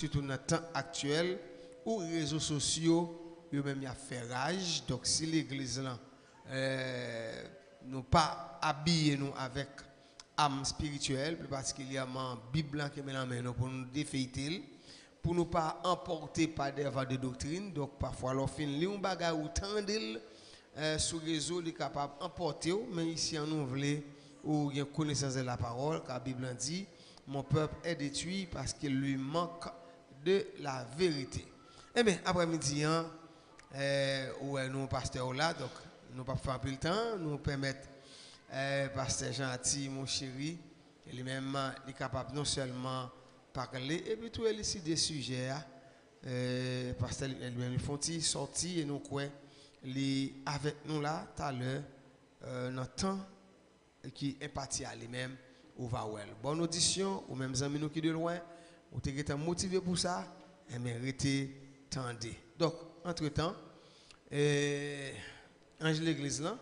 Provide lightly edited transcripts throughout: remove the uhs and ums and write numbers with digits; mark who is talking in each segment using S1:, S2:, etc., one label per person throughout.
S1: surtout dans le temps actuel, où les réseaux sociaux, eux-mêmes, y a fait rage. Donc, si l'église là, nous pas habillé nous avec âme spirituelle, plus particulièrement Bible qui met la main pour nous défaiter, pour nous pas emporter par des vents de doctrine. Donc, parfois, l'on fin li un bagage ou tendil sur le réseau, il est capable d'emporter, mais ici, on voulait ou une connaissance de la parole, car la Bible dit, mon peuple est détruit parce qu'il lui manque de la vérité. Eh bien, après-midi, nous, pasteur là, donc, nous pas faire plus le temps, nous permettre, pasteur Gentil, mon chéri, lui-même, il est capable non seulement parler, et puis tout ici des sujets, pasteur lui-même, ils font sortir et nous quoi, avec nous là, tout à l'heure, notre temps qui est parti à lui-même, ou va well. Bonne audition, ou même amis nous qui de loin, ou t'es motivé pour ça, et bien, restez tendez. Donc, entre-temps, Ange l'église là,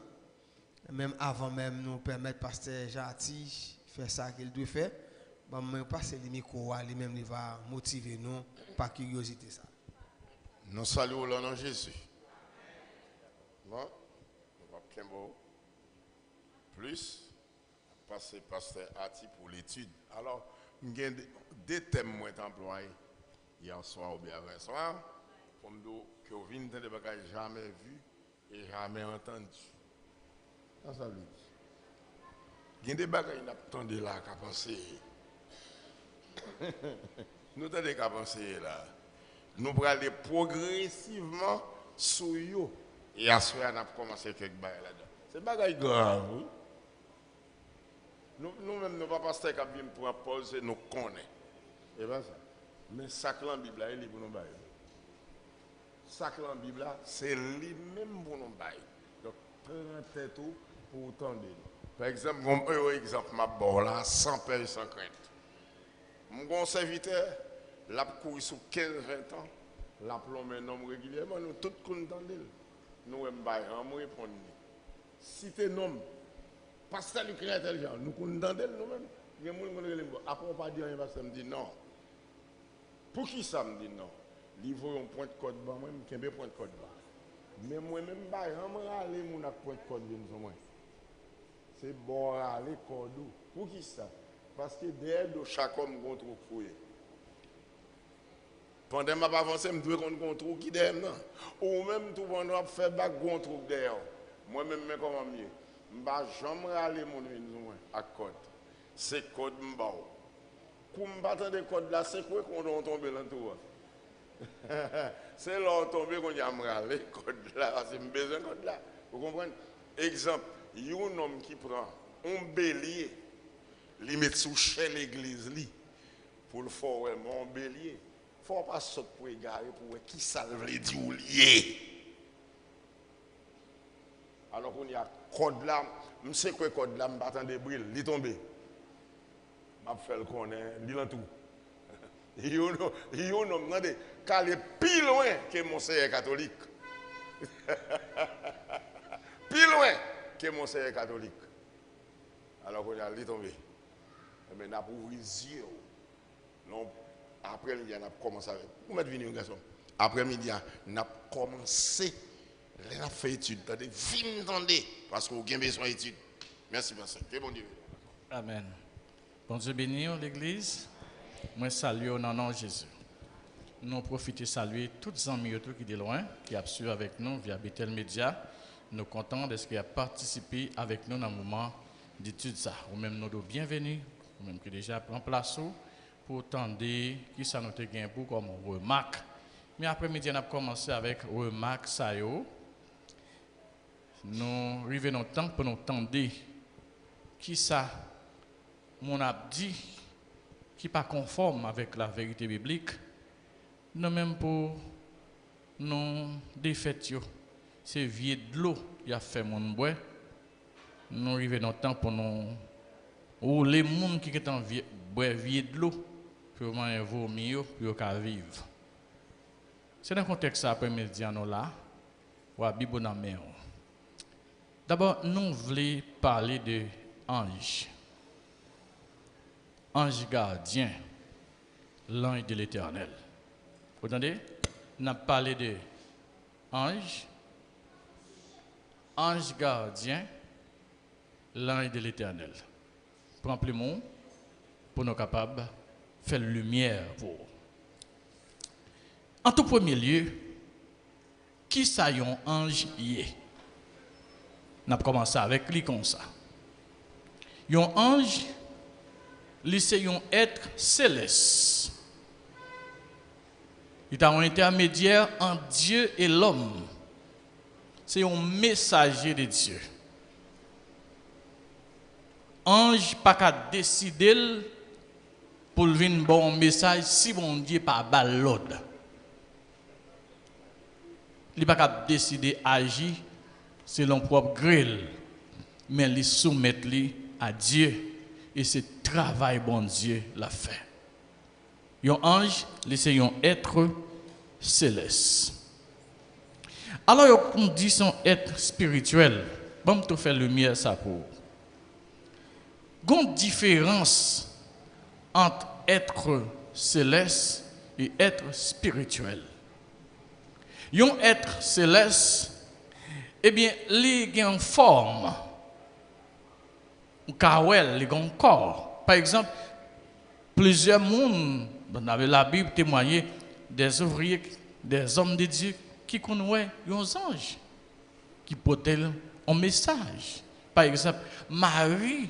S1: même avant même nous permettre pasteur Jati faire ça qu'il doit faire, bon, mais passer le micro à lui-même il va motiver nous par curiosité ça.
S2: Nous saluons le nom de Jésus. Non? Nous va bien beau. Plus passer pasteur Ati pour l'étude. Alors, il y a des thèmes moi employés hier soir ou bien avant soir, comme que vous venez de bagages jamais vu et jamais entendu. Ça veut dire. Il y a des bagages qui attendent là qu'à penser. Nous attendons qu'à penser là. Nous allons aller progressivement sur eux. Et à ce moment, nous avons commencé quelques bagages là-dedans. C'est bagages grave. Nous-mêmes, nous ne pas passer qu'à venir pour pause et nous connaissons. Et bien ça. Mais ça que la Bible est libre pour nous bailler. Ça que la Bible c'est lui-même pour nous bailler. Donc, prenez tête pour entendre. Par exemple, un exemple, ma bord là, sans peur et sans crainte. Mon serviteur, l'a couru sur 15-20 ans, l'a plombé un homme régulièrement, nous tous entendons. Nous sommes bailler, on répond. Si tu es un homme, parce que tu es intelligent, nous entendons nous-mêmes. Il y a des gens qui disent, après on ne pas dire rien, parce que me dit non. Pour qui ça me dit non? Il faut un point de code bas, moi, je ne point de code bas. Mais moi-même, je vais aller mon point de code bas. C'est bon aller code. Pour qui ça? Parce que derrière de chaque homme, on trouve fouillé. Pendant que je avance, je dois contrôler qui derrière. Ou même tout le monde fait bac, on trouve derrière. Moi-même, je comment mieux. Je ne vais jamais aller mon à code. C'est code mbao. Pour me battre des codes là, c'est quoi qu'on doit tomber dans tout? C'est là où tomber qu'on y a les codes là, parce que j'ai besoin de code là. Vous comprenez? Exemple, il y a un homme qui prend un bélier, il met sous chez l'église pour le faire un bélier. Il ne faut pas sauter pour égarer pour voir qui ça veut dire ou lié. Alors qu'on y a code là, je sais quoi code là, je battant des brilles, il est tombé. Je fais le connaître, il est tout. Il y a un homme qui est plus loin que mon seigneur catholique. Plus loin que mon seigneur catholique. Alors qu'on a tombé. Mais on a ouvert les yeux. Après midi, on a commencé avec. Vous êtes venu, garçon. Après midi, on a commencé. On a fait étude. Attendez, parce qu'on a besoin d'études. Merci, merci. Que bon Dieu.
S3: Amen. Bon Dieu béni l'église. Moi salue au nom de Jésus. Nous profitons de saluer tous les amis qui sont loin, qui ont suivi avec nous via Bethel Media. Nous sommes contents de ce qui a participé avec nous dans le moment d'étude ça. Ou même nous sommes bienvenus, ou même qui déjà en place pour entendre qui ça nous a pour comme remarque. Mais après-midi, on a commencé avec remarque ça. Nous arrivons au temps pour nous entendre qui ça mon a dit qui n'est pas conforme avec la vérité biblique, non même pour nous défaites, c'est vieux de l'eau qui a fait mon bois. Nous arrivons dans le temps pour nous, ou les gens qui sont bois vieux de l'eau, pour manger vomir, pour vivre. C'est dans le contexte après-midi, nous là, ou à Bible dans la main. D'abord, nous voulons parler de ange. Ange gardien, l'ange de l'Éternel. Vous entendez? On a parlé de ange, ange gardien, l'ange de l'Éternel. Prends plus mon pour nous capables de faire lumière pour. En tout premier lieu, qui ça un ange y est? On a commencé avec lui comme ça. Un ange, c'est un être céleste. Il est un intermédiaire entre Dieu et l'homme. C'est un messager de Dieu. Ange pas qu'à décider pour venir bon message si bon Dieu pas bal l'ordre. Il pas qu'à décider agir selon propre grille, mais il soumettre à Dieu et c'est travail bon Dieu l'a fait. Un ange, c'est un être céleste. Alors on dit son être spirituel. Bon, te faire lumière ça pour. Il y a une différence entre être céleste et être spirituel. Un être céleste, eh bien, il a une forme, il a un corps. Par exemple, plusieurs mondes, dans la Bible témoigné des ouvriers, des hommes de Dieu qui connaissent un ange, qui portent un message. Par exemple, Marie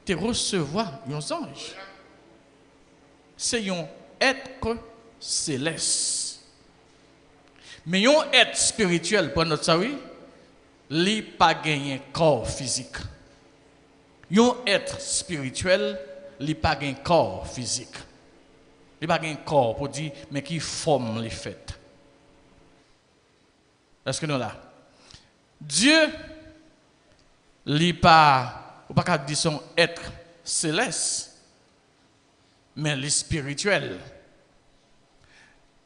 S3: te recevoir un ange. C'est un être céleste. Mais un être spirituel, pour notre salut, il n'a pas gagné corps physique. Un être spirituel, il n'a pas gagné corps physique. Il n'a pas gagné corps pour dire, mais qui forme les fêtes. Est-ce que nous là? Dieu, il n'a pas, ou pas dire son être céleste, mais le spirituel.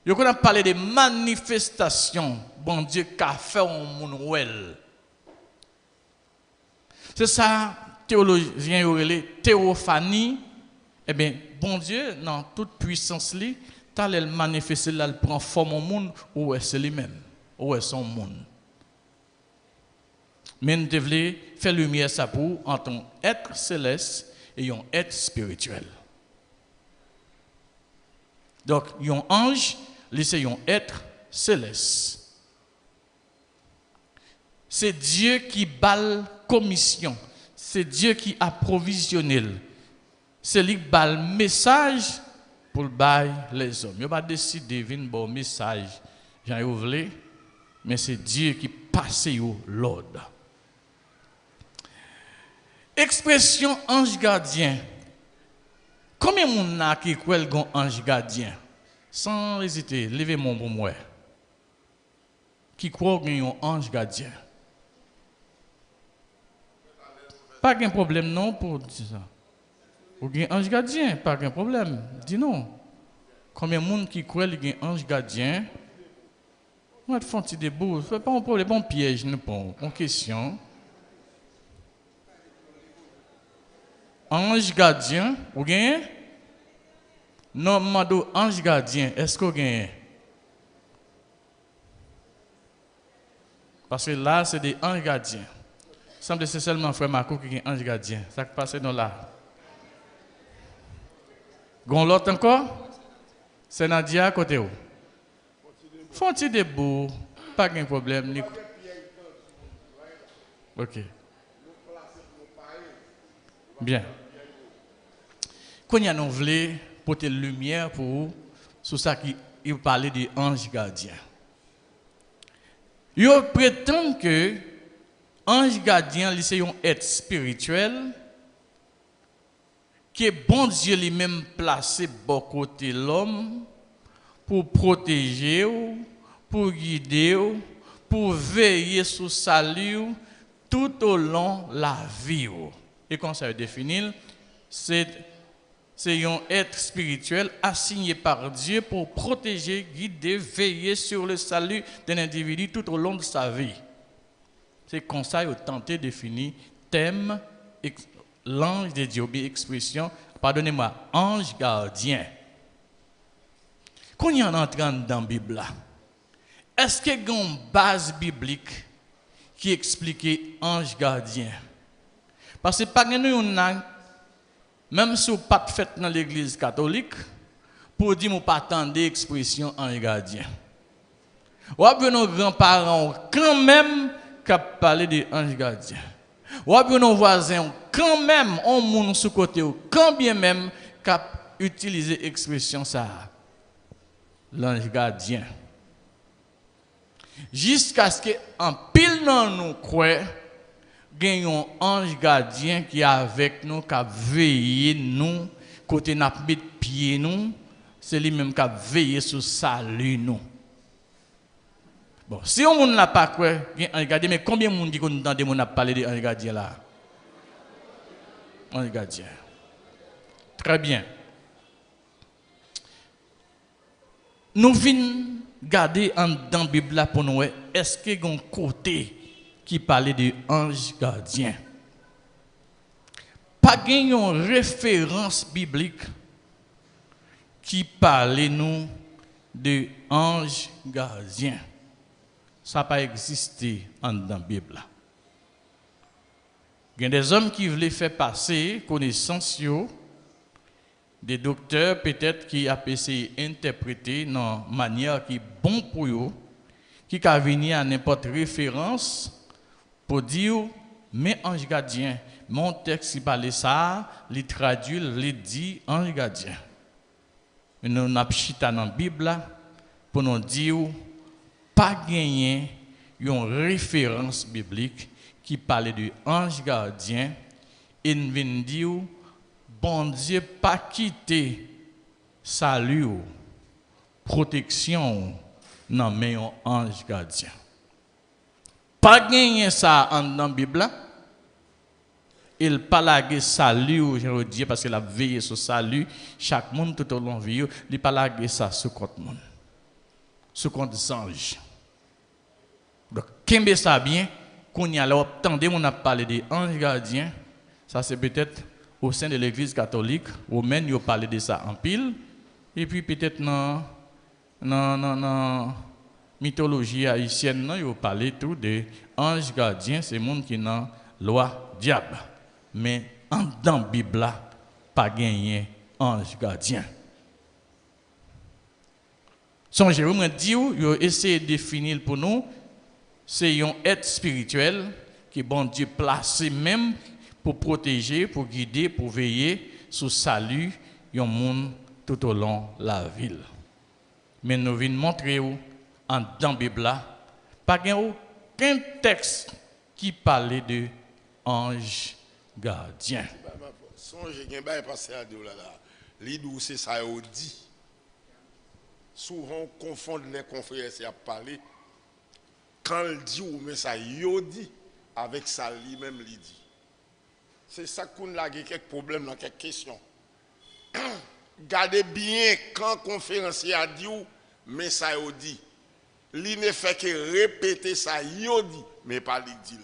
S3: Yo qu'on a parlé des manifestations, bon Dieu, qu'a fait au monde. C'est ça, théologien yorele théophanie. Eh bien, bon Dieu, dans toute puissance li, tal elle manifeste là, elle prend forme au monde, ou c'est lui-même, ou est son monde. Mais nous devons faire lumière ça pour entre un être céleste et un être spirituel. Donc, un ange, c'est un être céleste. C'est Dieu qui balle commission. C'est Dieu qui approvisionne. C'est lui qui balle message pour bailler les hommes. Il n'a pas décidé de venir bon message, j'en ai ouvert, mais c'est Dieu qui passe l'ordre. Expression ange gardien. Combien de gens qui croient un ange gardien? Sans hésiter, levez mon pour moi. Qui croit un ange gardien? Pas de problème non pour dire ça. Ou un ange gardien, pas de problème. Dis non. Combien de gens qui croient un ange gardien? Moi, je fais debout. Ce n'est pas un problème, un piège, une question. Ange gardien, ou bien? Non, mado ange gardien, est-ce que vous gagnez? Parce que là, c'est des anges gardiens. Il semble que c'est seulement frère Marco qui est ange gardien. Ça qui passe dans là. Gon l'autre encore? C'est Nadia à côté où? Font-ils debout? Pas de problème. Ok. Bien. Quand il y a nous voulons porter lumière pour vous sur ça qui il parlait de ange gardien. Il prétend que ange gardien c'est un être spirituel qui est bon Dieu lui-même placé bon côté l'homme pour protéger, pour guider, pour veiller sur salut tout au long de la vie. Et quand ça est défini, c'est un être spirituel assigné par Dieu pour protéger, guider, veiller sur le salut d'un individu tout au long de sa vie. C'est comme ça qu'il a tenté de définir thème, l'ange de Dieu, expression, pardonnez-moi, ange gardien. qu'on y en entrant dans la Bible là, est-ce qu'il y a une base biblique qui explique ange gardien? Parce que pas nous même si vous pas fait dans l'église catholique, pour dire que pas attendre l'expression ange gardien. Ou bien nos grands-parents quand même qui parlé de ange gardien. Ou bien nos voisins quand même on monde sous côté quand bien même qui utilisé l'expression ça l'ange gardien. Jusqu'à ce qu'en pile dans nous croit gagnons ange gardien qui est avec nous, qui a veillé nous, côté n'a mis pied nous, c'est lui même qui a veillé sur salut nous. Bon, si on n'a pas quoi, ange gardien, mais combien de monde qui entend des gens parler de ange gardien là? Ange gardien. Très bien. Nous venons garder dans la Bible pour nous, est-ce qu'il y a un côté qui parlait de ange gardien? Pas une référence biblique qui parlait nous de ange gardien. Ça n'a pas existé dans la Bible. Il y a des hommes qui voulaient faire passer connaissance, des docteurs peut-être qui ont essayé d'interpréter dans une manière qui est bon pour eux, qui a venir à n'importe référence pour dire, mais ange gardien, mon texte qui parle ça, il traduit, il dit ange gardien. Nous avons chita dans la Bible pour nous dire, pas gagner une référence biblique qui parle de ange gardien et nous venons dire, bon Dieu, pas quitter salut, protection, non, mais un ange gardien. Pas gagner ça dans la Bible. Il parle de salut aujourd'hui parce qu'il a veillé sur salut. Chaque monde tout au long de la vie, il parle de ça sur compte monde. Sur compte ange. Donc, qu'est-ce ça bien? Qu'on y a là, attendez, on a parlé de ange gardien. Ça, c'est peut-être au sein de l'église catholique, ou même, ils ont parlé de ça en pile. Et puis, peut-être dans mythologie haïtienne, ils ont parlé tout de ange gardien, c'est le monde qui n'a loi diable. Mais dans la Bible, pas gagné ange gardien. Songez, vous me dites, ils ont essayé de définir pour nous, c'est un être spirituel qui bon Dieu placé même pour protéger, pour guider, pour veiller sur le salut du monde tout au long de la ville. Mais nous venons montrer dans la Bible, pas aucun texte qui parlait de ange gardien.
S2: Songez qu'il y a un passé à deux là. L'idou c'est ça dit. Souvent on confond les confrères à parler. Quand il dit ou mais ça dit avec ça lui-même il dit. C'est ça qu'on a quelques problèmes dans quelques questions. Gardez bien quand conférencier a dit ou mais ça dit. Il ne fait que répéter ça dit mais pas le dit.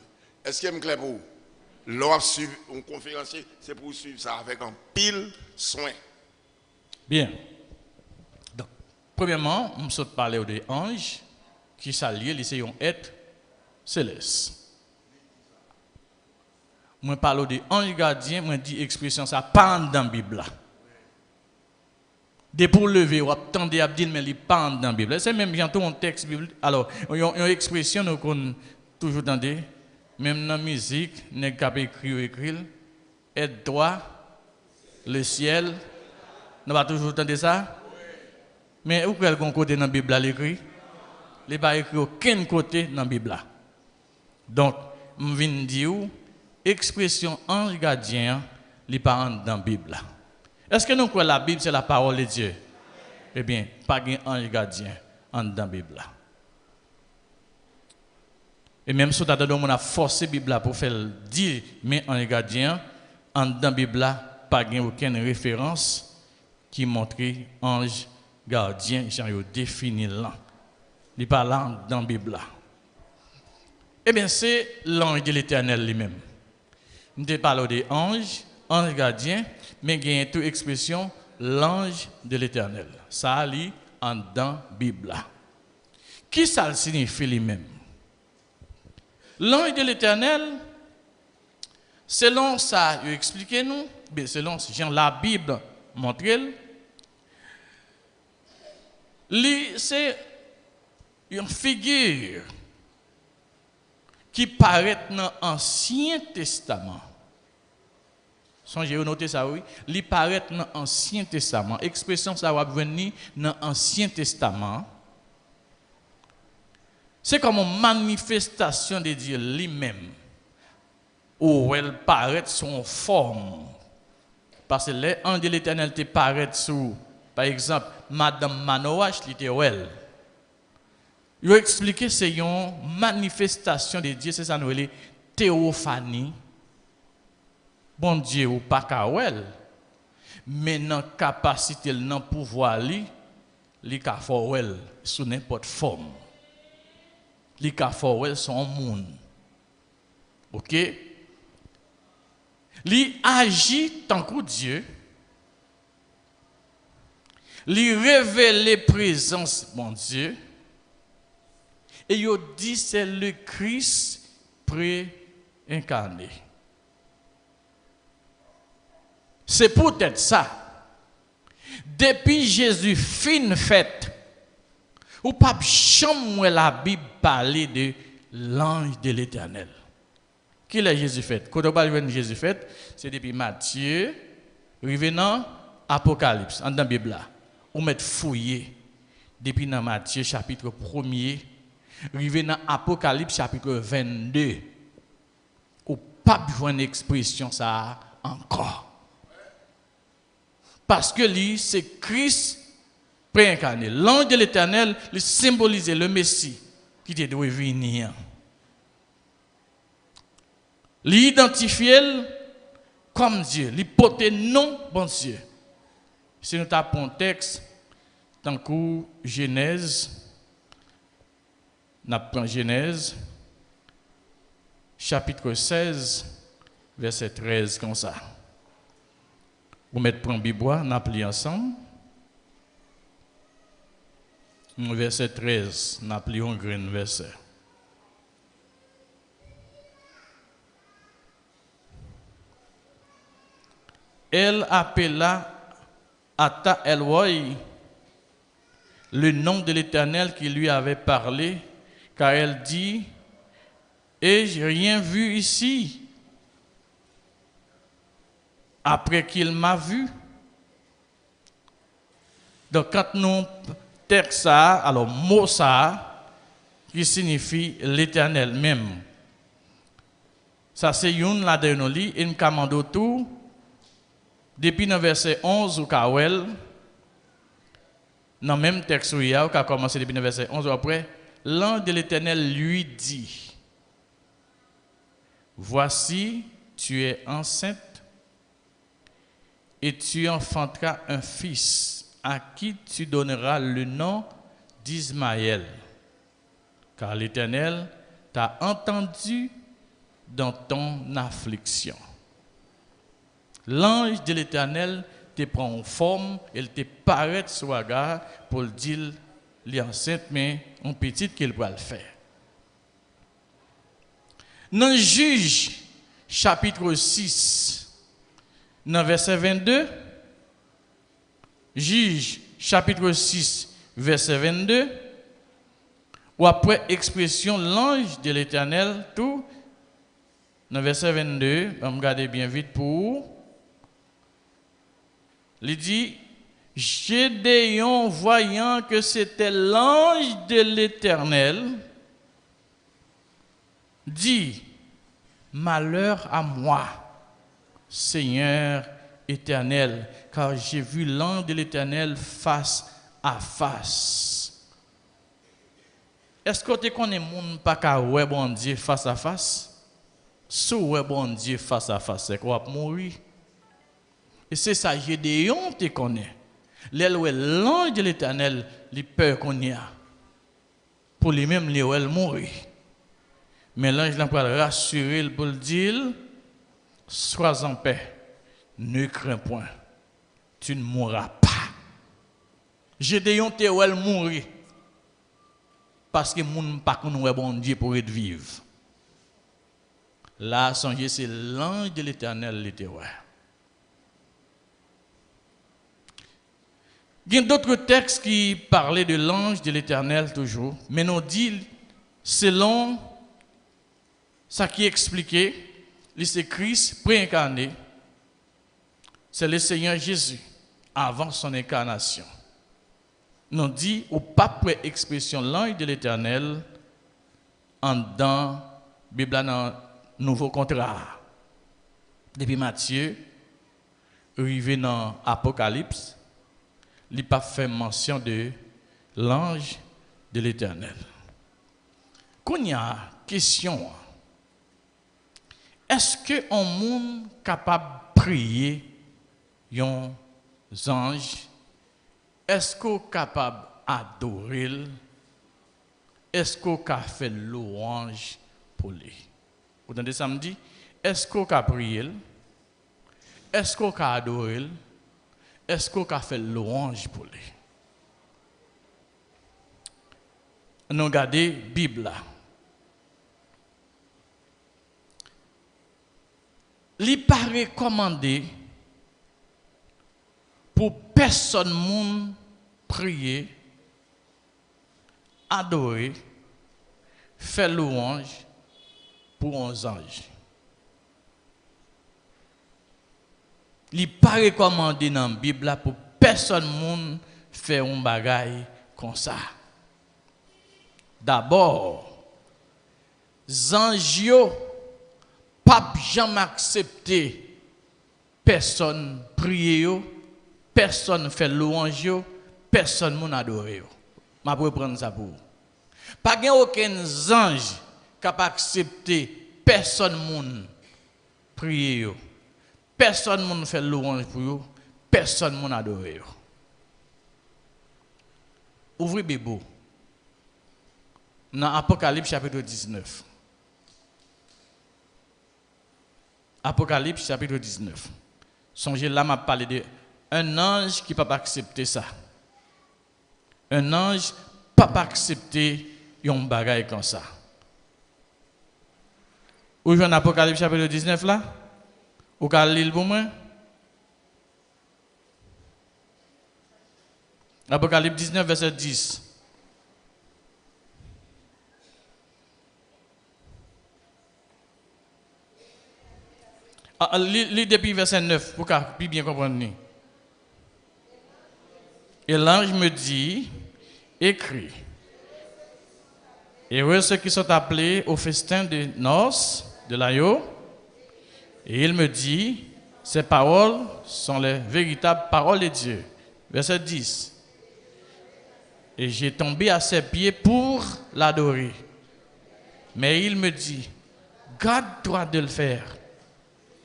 S2: Est-ce que c'est clair pour vous? Lorsque suivre un conférencier, c'est pour suivre ça avec un pile soin.
S3: Bien. Donc, premièrement, on saute parler des anges qui s'allient, c'est un être céleste. Moi parle des anges gardiens, moi dis expression ça pas dans la Bible. Dès pour lever, ou attendez à dire mais il pas dans la Bible. C'est même bientôt un texte biblique. Alors, il y a une expression nous qu'on toujours entendez, même dans la musique, n'est qu'à écrire, aide-toi, le ciel. Nous va toujours entendre ça. Mais où quel côté dans la Bible l'écrit? Il n'est pas écrit aucun côté dans la Bible. Donc, je viens dire, expression ange gardien, il n'est pas dans la Bible. Est-ce que nous croyons que la Bible, c'est la parole de Dieu? Eh bien, pas un ange gardien dans la Bible. Et même si on a forcé la Bible pour faire dire, mais ange gardien, dans la Bible, pas aucune référence qui montre ange gardien, j'ai défini là. Il parle dans la Bible. Eh bien, c'est l'ange de l'Éternel lui-même. Nous parlons des anges, ange gardien, mais il y a une expression l'ange de l'Éternel. Ça, c'est en dans la Bible. Qui ça signifie lui-même? L'ange de l'Éternel, selon ça, expliquez-nous, selon Jean la Bible montre, c'est une figure qui paraît dans l'Ancien Testament. Songez vous noter ça, oui. Il paraît dans l'Ancien Testament. Expression ça va venir dans l'Ancien Testament. C'est comme une manifestation de Dieu lui-même, où elle paraît sous forme. Parce que l'ange de l'Éternel te paraît sous, par exemple, Madame Manoach, qui était elle. Il a expliqué que c'est une manifestation de Dieu, c'est ça nous appelons théophanie. Bon Dieu ou pas qu'elle, mais dans capacité, dans pouvoir, il a fait elle sous n'importe forme. Les cafards sont monde. OK? Li agit tant que Dieu. Li révèle présence mon Dieu. Et il dit c'est le Christ pré-incarné. C'est peut-être ça. Depuis Jésus fin fête, ou pas jamais la Bible parler de l'ange de l'Éternel. Qui est Jésus fait? Quand on parle de Jésus fait, c'est depuis Matthieu, revenant Apocalypse, dans la Bible là. On met fouiller depuis dans Matthieu chapitre 1er, revenant Apocalypse chapitre 22. Ou pas besoin d'expression ça encore. Parce que lui, c'est Christ préincarné. L'ange de l'Éternel, il symbolisait le Messie qui était dû venir. L'identifier comme Dieu, il portait non bon Dieu. Si nous tapons un texte, tant que Genèse, nous prenons Genèse, chapitre 16, verset 13, comme ça. Vous mettez prendre Bible, nous appelons ensemble. Verset 13, nous appelons un grand verset. Elle appela Ata Elwoi le nom de l'Éternel qui lui avait parlé, car elle dit, ai-je rien vu ici après qu'il m'a vu? Donc quand nous texte ça, alors mot ça, qui signifie l'Éternel même. Ça c'est une là de nous lit, une commande tout. Depuis le verset 11 ou Kawel, dans le même texte où il y a commencé depuis le verset 11 ou après, l'ange de l'Éternel lui dit, voici, tu es enceinte et tu enfanteras un fils à qui tu donneras le nom d'Ismaël, car l'Éternel t'a entendu dans ton affliction. L'ange de l'Éternel te prend en forme, elle te paraît sur la gare pour dire l'enceinte, mais en petite qu'il va le faire. Dans Juge, chapitre 6, dans verset 22, Juge, chapitre 6, verset 22, ou après expression l'ange de l'Éternel, tout, dans verset 22, on va regarder bien vite pour. Il dit, Gédéon, voyant que c'était l'ange de l'Éternel, dit, malheur à moi, Seigneur éternel, car j'ai vu l'ange de l'Éternel face à face. Est-ce que tu connais moun pas ka ouais bon Dieu face à face? Si ouais bon Dieu face à face, c'est quoi mourir? Et c'est ça, Gédéon te connaît. L'ange de l'Éternel, les peurs qu'on y a. Pour lui-même, il va mourir. Mais l'ange l'a pas rassuré pour le dire, sois en paix, ne crains point, tu ne mourras pas. Gédéon te ou elle mourir parce que moun pas connaît bon Dieu pour être vivre. Là, songez, c'est l'ange de l'Éternel l'était ouais. Il y a d'autres textes qui parlaient de l'ange de l'Éternel toujours, mais nous dit selon ça qui est expliqué, c'est Christ préincarné, c'est le Seigneur Jésus avant son incarnation. Nous dit au pape expression l'ange de l'Éternel en dans Bible dans nouveau contrat. Depuis Matthieu, arrivé dans Apocalypse, il n'a pas fait mention de l'ange de l'Éternel. Quand il y a question, est-ce qu'un monde capable de prier un ange? Est-ce qu'on est capable d'adorer? Est-ce qu'on a fait louange pour lui? Vous entendez ça me dit? Est-ce qu'on a prié? Est-ce qu'on a adoré? Est-ce qu'on a fait louange pour lui? Nous regardons la Bible. Il n'est pas recommandé pour personne monde prier, adorer, faire louange pour un ange. Il n'est pas recommandé dans la Bible pour personne monde faire un bagage comme ça. D'abord, ange pas jamais accepté personne prier, personne fait louange, personne moun adore. Je vais prendre ça pour vous. Pas aucun ange capable d'accepter personne moun prier, personne moun fait louange pour vous, personne moun adore. Ouvrez Bible. Dans Apocalypse chapitre 19. Apocalypse chapitre 19. Songez là, m'a parlé de un ange qui ne peut pas accepter ça. Un ange ne peut pas accepter un bagage comme ça. Où est Apocalypse chapitre 19 là? Où est l'île pour moi? Apocalypse 19 verset 10. Lis depuis verset 9 pour que bien comprendre. Et l'ange me dit, écris. Heureux ceux qui sont appelés au festin de noces de l'agneau. Et il me dit, ces paroles sont les véritables paroles de Dieu. Verset 10. Et j'ai tombé à ses pieds pour l'adorer. Mais il me dit, garde-toi de le faire.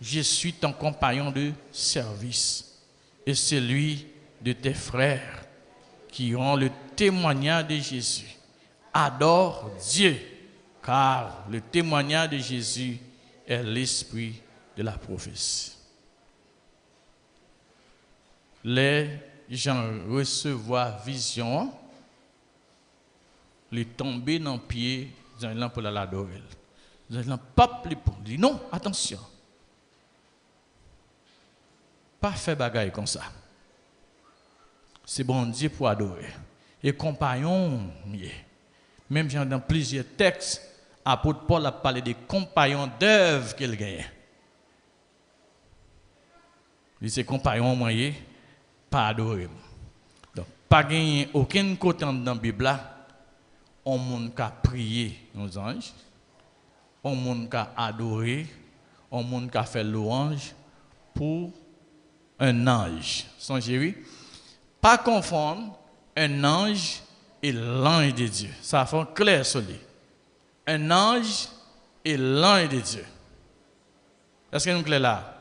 S3: Je suis ton compagnon de service et celui de tes frères qui ont le témoignage de Jésus. Adore Dieu, car le témoignage de Jésus est l'esprit de la prophétie. Les gens recevoir vision, les tomber dans le pied, ils ont pour l'adorer. Ils ont pas plus pour dire non, attention. Pas faire bagaille comme ça. C'est bon Dieu pour adorer. Et compagnon, même dans plusieurs textes, apôtre Paul a parlé des compagnons d'œuvre qu'il gagne. Il dit compagnons moyen, pas adorer. Donc, pas gagner aucun côté dans la Bible, on monde qui a prié nos anges, on monde qui a adoré, on monde qui a fait louange pour un ange. Songez-vous, pas confondre un ange et l'ange de Dieu. Ça fait clair sur lui. Un ange et l'ange de Dieu. Est-ce que nous sommes là?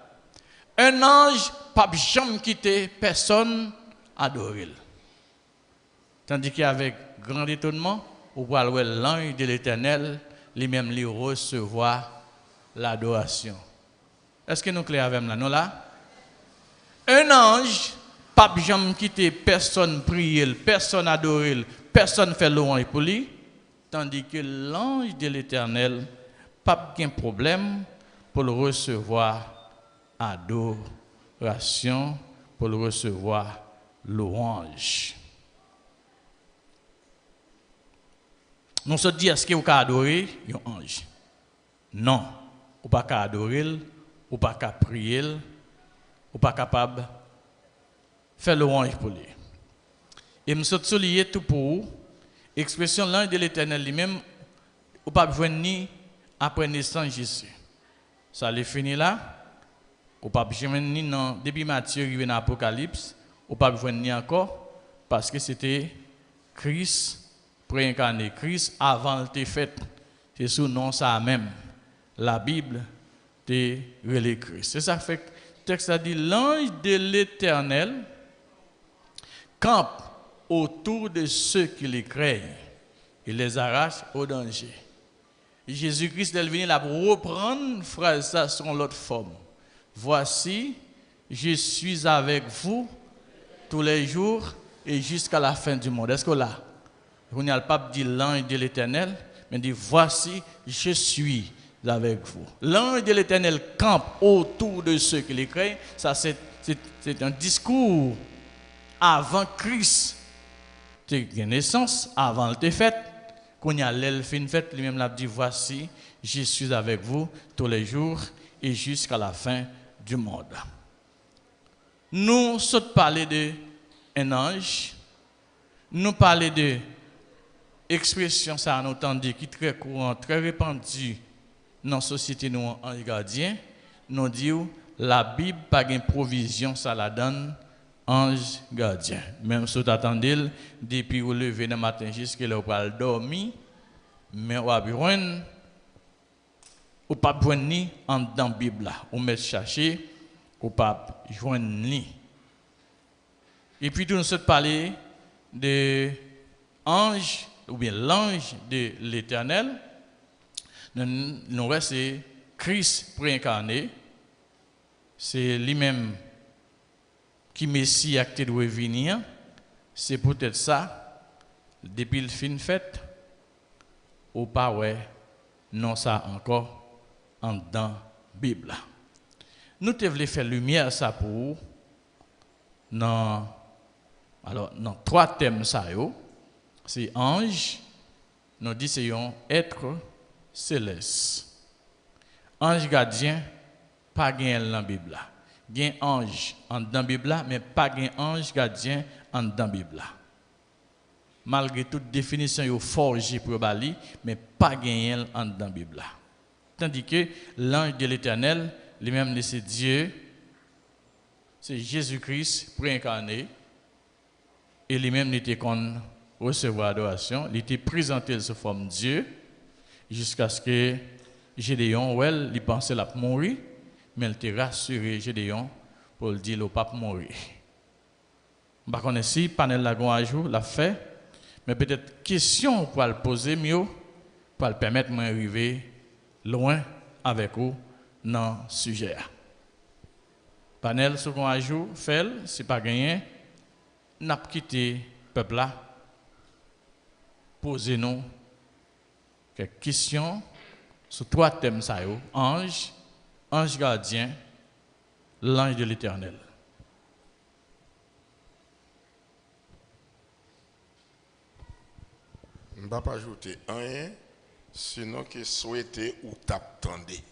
S3: Un ange pas jamais quitter personne adorer. Tandis qu'avec grand étonnement, on voit l'ange de l'Éternel lui-même lui recevoir l'adoration. Est-ce que nous sommes là avec là? Nous là? Un ange Pape jamais quitté personne prier, personne adorer, personne fait louange pour lui, tandis que l'ange de l'Éternel pas de problème pour le recevoir adoration, pour le recevoir louange. Nous se dit est-ce que vous pouvez adorer un ange? Non, vous ne pouvez pas adorer, vous ne pouvez pas prier, vous ne pouvez pas capable faire louange pour lui. Et je suis souligné tout pour vous. Expression l'ange de l'Éternel lui-même, vous ne pouvez pas venir ni après naissance Jésus. Ça les fini là. Vous ne pouvez pas venir ni dans depuis Matthieu arrivé dans l'Apocalypse, vous ne pouvez pas venir ni encore parce que c'était Christ préincarné, Christ avant le fait. C'est sous nom ça même. La Bible te relève Christ. C'est ça fait que le texte a dit l'ange de l'Éternel campe autour de ceux qui les craignent et les arrache au danger. Jésus-Christ est venu là pour reprendre phrase ça sur l'autre forme. Voici, je suis avec vous tous les jours et jusqu'à la fin du monde. Est-ce que là, on a le pape dit l'ange de l'Éternel, mais dit voici, je suis avec vous. L'ange de l'Éternel campe autour de ceux qui les craignent. Ça, c'est un discours avant Christ. C'est une naissance, avant le fait. Quand il y a l'elfine fait, lui-même l'a dit voici, je suis avec vous tous les jours et jusqu'à la fin du monde. Nous sommes parlé d'un ange, nous parlons de expression, ça nous entendu, qui est très courant, très répandue dans la société, nous, ange gardien, nous disons la Bible, pas de provision, ça la donne, ange gardien. Même si vous attendez, depuis vous levez le matin jusqu'à là, vous allez dormir, mais vous ne pouvez pas joindre ni dans la Bible, vous mettez chercher, vous ne pouvez pas joindre ni. Et puis, nous sommes parlé de ange, ou bien l'ange de l'Éternel. Nous restons Christ préincarné. C'est lui-même qui Messie a été doit venir. C'est peut-être ça, depuis le fin fait, ou pas, ouais, non, ça encore en dans la Bible. Nous devons faire lumière ça pour vous. Alors, dans trois thèmes, ça, c'est ange, nous disons être céleste. Ange gardien, pas gain dans la Bible. Gain ange dans la Bible, mais pas gain ange gardien dans la Bible. Malgré toute définition forgée pour Bali, mais pas gain dans la Bible. Tandis que l'ange de l'Éternel, lui-même, c'est Dieu, c'est Jésus-Christ préincarné, et lui-même n'était qu'on recevoir adoration, il était présenté sous forme de Dieu, jusqu'à ce que Gédéon, il pensait la mourir, mais il était rassuré Gédéon pour le dire le pape mourir. Je ne sais pas si panel la jour l'a fait, mais peut-être question pour le poser mieux, pour le permettre de m'arriver loin avec vous dans le sujet. Panel sur un jour, fait, si pas gagné, n'a pas quitté le peuple là, posez-nous quelques questions sur trois thèmes ça ange, ange gardien, l'ange de l'Éternel.
S2: Je ne vais pas ajouter rien, sinon que souhaiter ou t'attendez.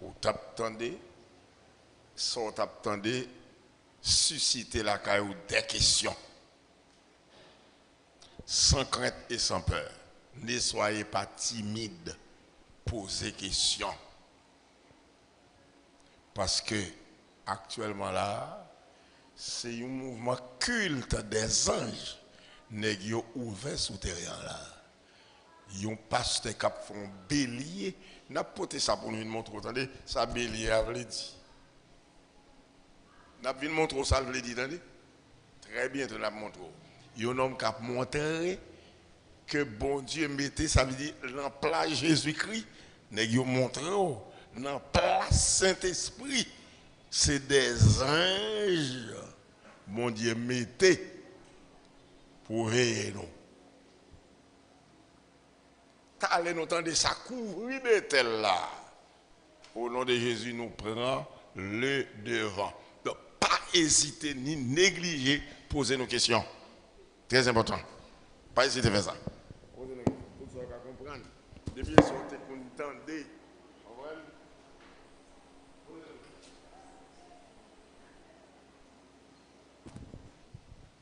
S2: Ou t'attendez, sans t'attendez, susciter la caillou des questions. Sans crainte et sans peur. Ne soyez pas timide. Posez questions. Parce que, actuellement là, c'est un mouvement culte des anges. Nèg yo ouvert souterrain là. Yon pasteur qui font bélier, n'a porté ça pour nous montrer. Attendez, ça bélier a veut dire. N'a vu montrer ça veut dire, attendez. Très bien, tu l'as montré. Yon homme qui a montré que bon Dieu mettait, ça veut dire dans place Jésus-Christ, nèg yo montré dans place Saint-Esprit. c'est des anges, mon Dieu, mettez pour veiller nous. Allez nous entendre ça couvrir de tel là. Au nom de Jésus, nous prenons le devant. Donc, pas hésiter ni négliger poser nos questions. Très important. Pas hésiter à faire ça. Posez nos questions pour que vous comprendre. Depuis que vous entendez,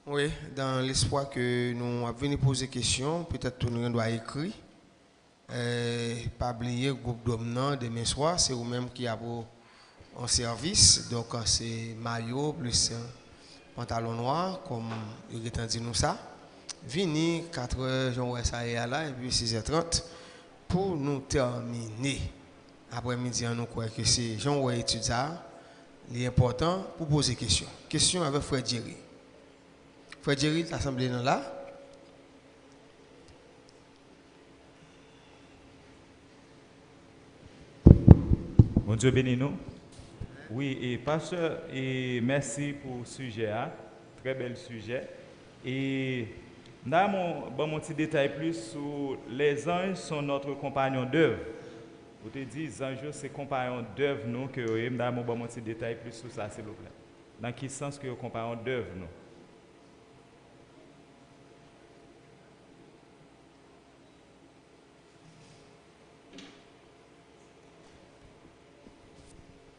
S1: oui, dans l'espoir que nous avons venu poser des questions, peut-être que nous doit écrire. Pas oublier le groupe d'hommes demain soir, c'est vous-même qui avez en service. Donc c'est maillot plus pantalon noir, comme il est dit nous ça. Vini 4h, j'en vois ça là, et puis 6h30 pour nous terminer. Après-midi, nous croyons que c'est j'en vois étudier ça. L'important pour poser des questions. Question avec Frère Jerry. Frère Jerry, l'assemblée est là.
S4: Bon Dieu bénis nous. Oui, et pasteur, et merci pour le sujet, très bel sujet. Et là, mon petit détail plus sur les anges sont notre compagnon d'œuvre. Vous te dites, les anges, c'est compagnon d'œuvre, nous, que je vais mon petit détail plus sur ça, s'il vous plaît. Dans quel sens que compagnon d'œuvre, nous?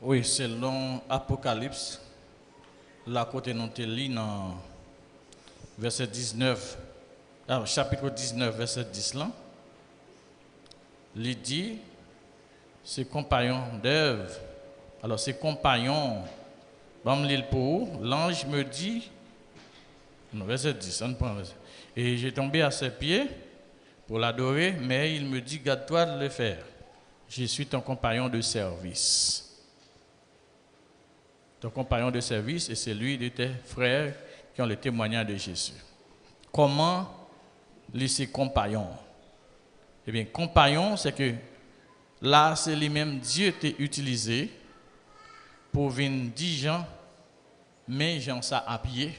S3: Oui, selon Apocalypse, la côté nous te lit dans verset 19, chapitre 19, verset 10 là, il dit, ses compagnons d'œuvre, alors ses compagnons, l'ange me dit, non, verset 10, on prend verset, et j'ai tombé à ses pieds pour l'adorer, mais il me dit, garde-toi de le faire, je suis ton compagnon de service. Ton compagnon de service et c'est lui de tes frères qui ont le témoignage de Jésus. Comment laisser compagnon? Eh bien, compagnon, c'est que là, c'est lui-même Dieu t'a utilisé pour venir dire gens, mais gens ça à pied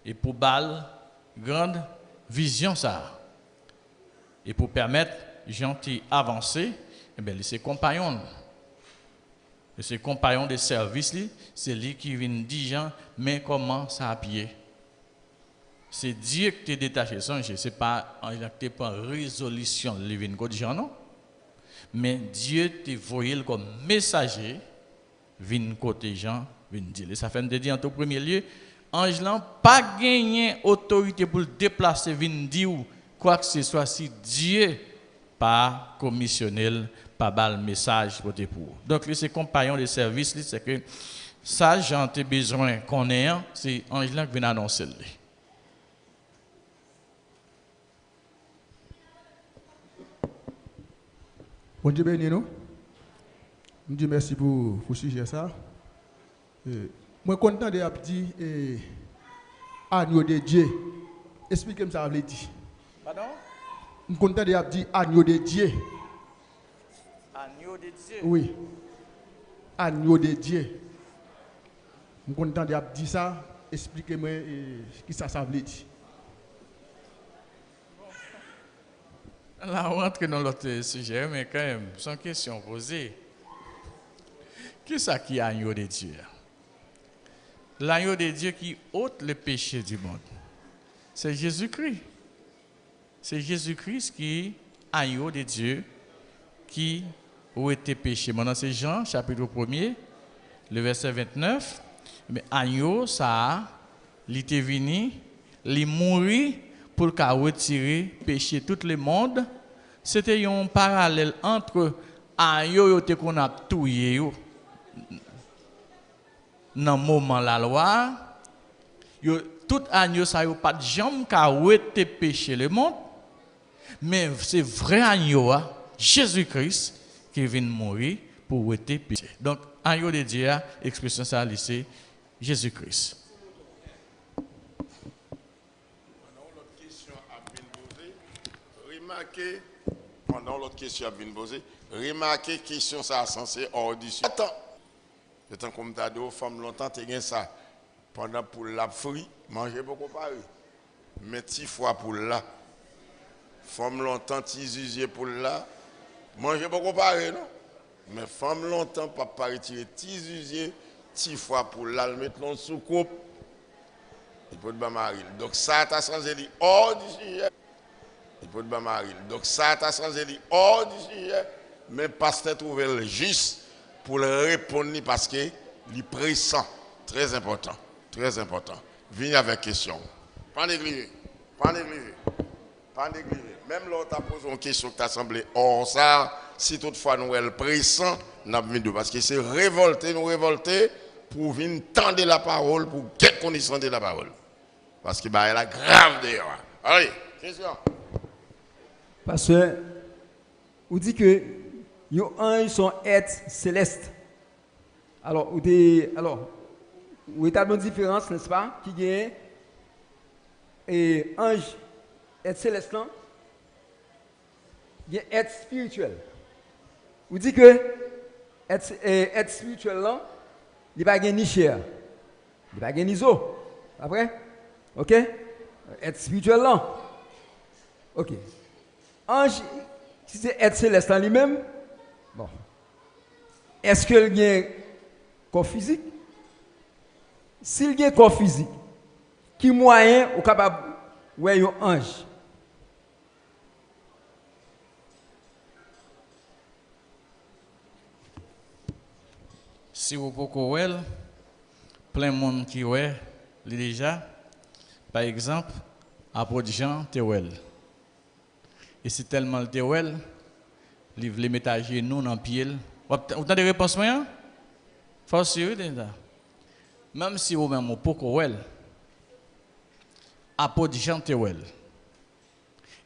S3: et pour balle grande vision ça et pour permettre gens d'avancer, eh bien, laisser compagnon. Et ce compagnon de service, c'est lui qui vient dire, mais comment ça à pied? C'est Dieu qui t'a détaché son jeu. Ce n'est pas en résolution de vient dire non. Mais Dieu t'a voyé comme messager, vient côté Jean, vient dire. Ça fait de dire en tout premier lieu, ange n'a pas gagné autorité pour le déplacer, vient dire quoi que ce soit si Dieu pas commissionnel. Pas mal message pour. Donc, ces compagnons de service, c'est que ça, j'ai besoin qu'on ait, c'est Angelin qui vient annoncer.
S5: Bon Dieu béni nous. Je dis merci pour le sujet ça. Moi, je suis content de dire agneau de Dieu. Expliquez-moi ça, veut dire.
S3: Pardon?
S5: Je suis content de dire agneau de Dieu.
S3: Agneau de Dieu.
S5: Oui. Agneau de Dieu. Je suis content de dire ça. Expliquez-moi ce que ça veut dire.
S3: Là, on rentre dans l'autre sujet, mais quand même, sans question posée. Qu'est-ce qui est l'agneau de Dieu? L'agneau de Dieu qui ôte le péché du monde. C'est Jésus-Christ. C'est Jésus-Christ qui est l'agneau de Dieu qui a été péché. Maintenant, c'est Jean, chapitre 1er, le verset 29. Mais agneau, ça, il était venu, il mourit pour qu'il retire le péché tout le monde. C'était un parallèle entre agneau qu'on a tué dans le moment de la loi. Tout agneau, ça n'a pas de jambe qui a retire péché le monde. Mais c'est vrai agneau, Jésus-Christ, qui vient mourir pour retirer péché. Donc, agneau de Dieu, expression ça, c'est Jésus-Christ.
S2: Pendant l'autre question a bien posée, remarquez question ça censé audition. Attends, Étant comme t'as dit, femme longtemps, tu as ça. Pendant pour la frit, manger beaucoup pareil. Mais 10 fois pour là. Femme longtemps, tu pour là. Manger beaucoup pareil, non? Mais femme longtemps, papa retirer 10 fois pour là, le mettre dans sous coupe. Il peut pas marier. Donc ça, tu as changé les hors du sujet. Il peut pas marier. Donc ça, tu as changé les hors du sujet. Mais pasteur trouve le juste pour le répondre parce que il pressant. Très important. Très important. Viens avec question. Pas négliger. Pas négliger. Pas négliger. Même là, tu as posé une question qui t'a semblé hors ça. Si toutefois nous sommes pressants, nous avons vu parce que c'est révolter, nous révolter pour venir tendre la parole, pour quelle condition de la parole. Parce que bah, elle a grave d'ailleurs. Allez, question.
S6: Parce que vous dites que les anges sont êtres célestes. Alors, vous établissez une différence, n'est-ce pas, qui est et ange, être céleste, il y a être spirituel. Vous dites que être spirituel, là, il n'y a pas ni chair, il n'y a pas ni os. Après? Ok? Être spirituel, là. Ok. Ange, si c'est être céleste en lui-même, bon. Est-ce qu'il y a un corps physique? S'il y a un corps physique, qui moyen ou capable de voir un ange?
S3: Si vous pouvez voir, plein de monde qui voit déjà, par exemple, apôtre Jean Théouel. Et c'est tellement le Théouel, il veut mettre à genoux dans le pied. Vous avez des réponses, moi? Faut sérieux, même si vous-même, vous pouvez voir, apôtre Jean Théouel.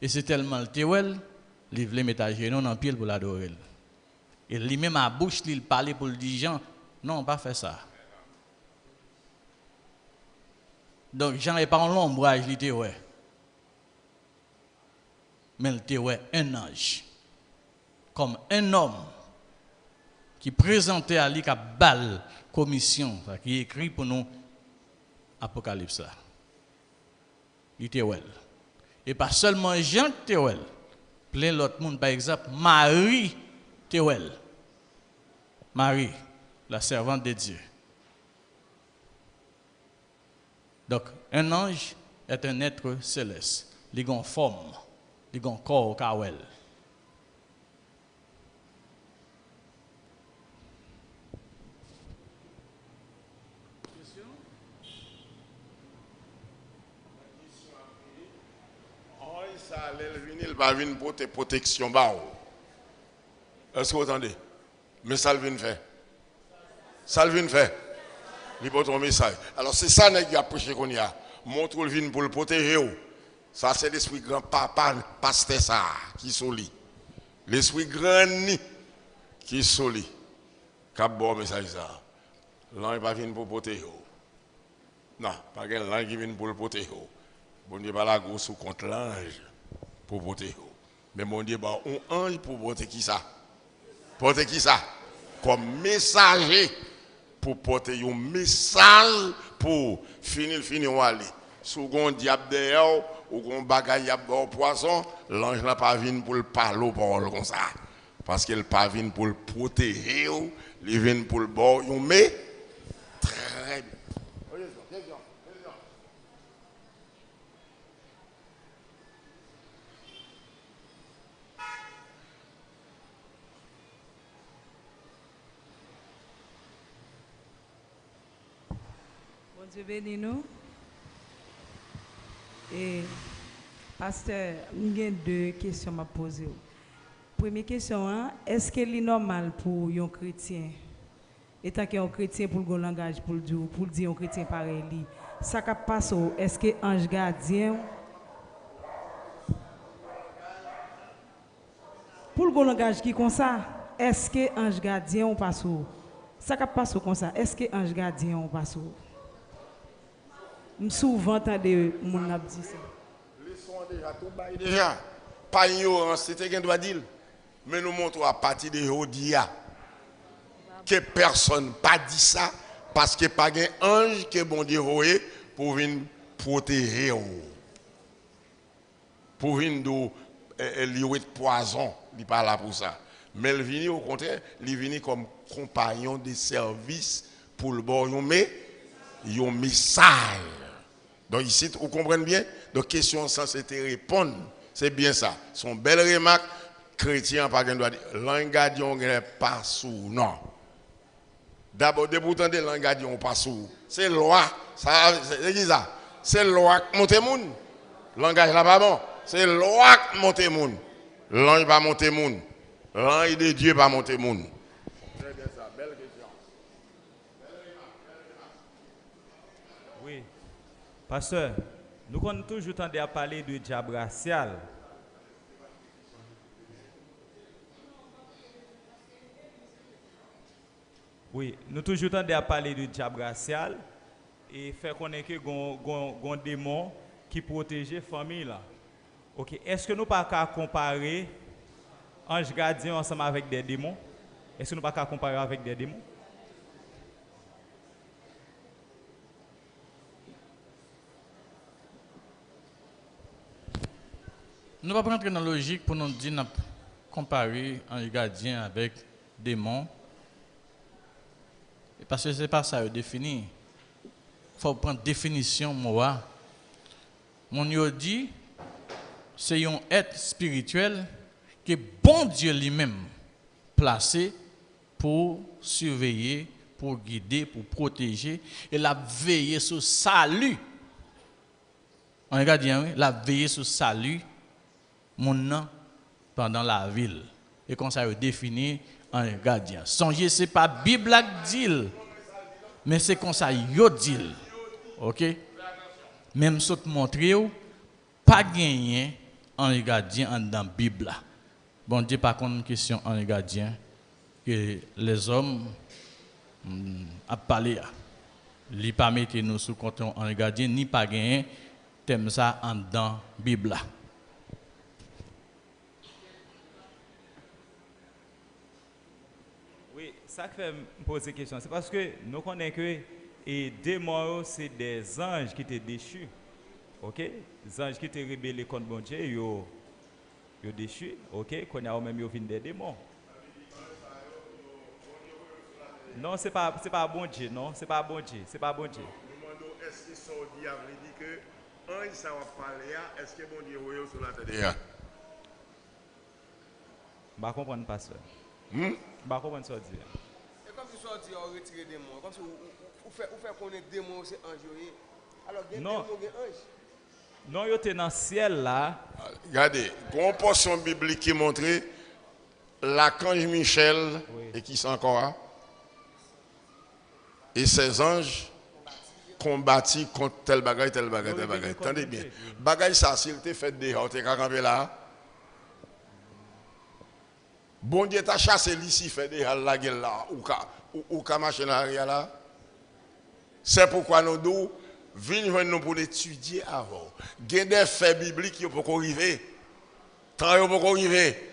S3: Et c'est tellement le Théouel, il veut mettre à genoux dans le pied pour l'adorer. Et lui-même à bouche, il parlait pour le dire Jean. Non, pas faire ça. Donc, Jean n'est pas en l'ombrage, il était ouais. Mais il était ouais, un ange. Comme un homme qui présentait à lui qui balle commission, qui écrit pour nous Apocalypse là. Il était ouais. Et pas seulement Jean était ouais. Plein d'autres monde, par exemple, Marie était ouais. Marie, la servante de Dieu. Donc, un ange est un être céleste. Il a une forme, il a un corps kawel.
S2: Ça il va venir pour tes protections. Est-ce que vous entendez? Mais ça vient faire. Ça vient faire. Il porte un message. Alors c'est ça qu'il a prêché qu'on y a. Montre le vin pour le protéger. Ça c'est l'esprit grand papa, pasteur ça, qui soli. L'esprit grand qui soli. Cap bon message ça. L'ange pas venir pour protéger. Non, pas qu'un l'ange qui vient pour le protéger. Bon Dieu pas la grosse ou contre l'ange pour protéger. Mais mon Dieu bah un ange pour protéger qui ça? Porter qui ça? Comme messager pour porter un message pour finir aller. Si on diable derrière ou on bagaille à bord poisson, l'ange n'a pas venu pour le parler parole comme ça. Parce qu'il n'a pas venu pour le protéger, il vient pour le bord, mais très bien.
S7: Dieu bénisse nous. Et pasteur, j'ai deux questions à poser. Première question, est-ce qu'il est normal pour un chrétien, étant qu'un chrétien pour le langage, pour dire un chrétien pareil, ça passe, est-ce que ange gardien, pour le langage qui est comme ça, est-ce que ange gardien ou passe, ça passe comme ça, est-ce que ange gardien ou passe? Souvent, entendu mon a dit ça.
S2: Les sons déjà tout bail déjà. Pas ignorance, c'était qu'un doit dire. Mais nous montrons à partir de Jodia. que personne pas dit ça parce que pas un ange que bon Dieu voyé pour venir protéger pour venir lier poison, il pas là pour ça. Mais il vient au contraire, il vient comme compagnon de service pour le bon mais un message. Donc ici vous comprenez bien, donc question sans c'était répondre, c'est bien ça. Son belle remarque chrétien pas doit dire l'engadion n'est pas sous non. D'abord débutant de l'engadion pas sous. C'est loi, ça c'est qui ça? C'est loi qui monte moun. Langage là pas bon. C'est loi qui monte moun. L'ange pas monter moun. L'ange de Dieu pas monter moun. C'est bien ça, belle question.
S4: Oui. Pasteur, nous avons toujours tendé à parler de diable racial. Oui, nous toujours tendé à parler de diable racial et faire connaître que un démon qui protège la famille là. OK, est-ce que nous pas qu'à comparer ange gardien ensemble avec des démons? Est-ce que nous pas qu'à comparer avec des démons?
S3: Nous ne pouvons pas rentrer dans la logique pour nous dire comparer un gardien avec démon. Parce que ce n'est pas ça défini. Il faut prendre définition moi. Mon yo dit c'est un être spirituel que bon Dieu lui-même placé pour surveiller, pour guider, pour protéger et la veiller sur salut. Un gardien, la veiller sur salut mon nom pendant la ville. Et comme ça, il définit un gardien. Songez, ce n'est pas la Bible qui dit, mais c'est comme ça, il dit. OK? Même si vous montrez, pas gagné un gardien dans la Bible. Bon Dieu, par contre, une question en gardien que les hommes a parlé. Ils ne pas mettre nous sous contrôle en gardien, ni pas gagné thème ça en dans la Bible.
S4: Ça fait me poser une question, c'est parce que nous connaissons que les démons, c'est des anges qui étaient déchus. OK? Des anges qui étaient rebellés contre bon Dieu, ils sont déchus. OK? Qu'on a même des démons. Non, c'est pas bon Dieu, non, c'est pas bon Dieu, c'est pas bon Dieu.
S2: Nous demandons est-ce que son diable dit que ange ça va parler, est-ce que bon Dieu voyait sur la tête?
S4: Je ne comprends pas ça. Je ne comprends pas.
S1: Et comme si soit dit, on retire des démons, comme si vous faites connaître des démons, c'est ange. Alors, il y a des démons, il y a ange.
S4: Non, il est dans le ciel là.
S2: Regardez, une portion biblique qui montre l'archange Michel, et qui sont encore, et ses anges combattus contre tel bagaille, tel bagaille, tel bagaille. Attendez bien. Bagaille ça, s'il te fait dehors, tu es campé là. Bon Dieu t'a chassé l'ici, fait dehors la gueule là, ou ka marcher dans l'arrière là. C'est pourquoi nous devons venir nous pour l'étudier avant. Il y a des faits bibliques qui peuvent arriver. Tant ils peuvent arriver.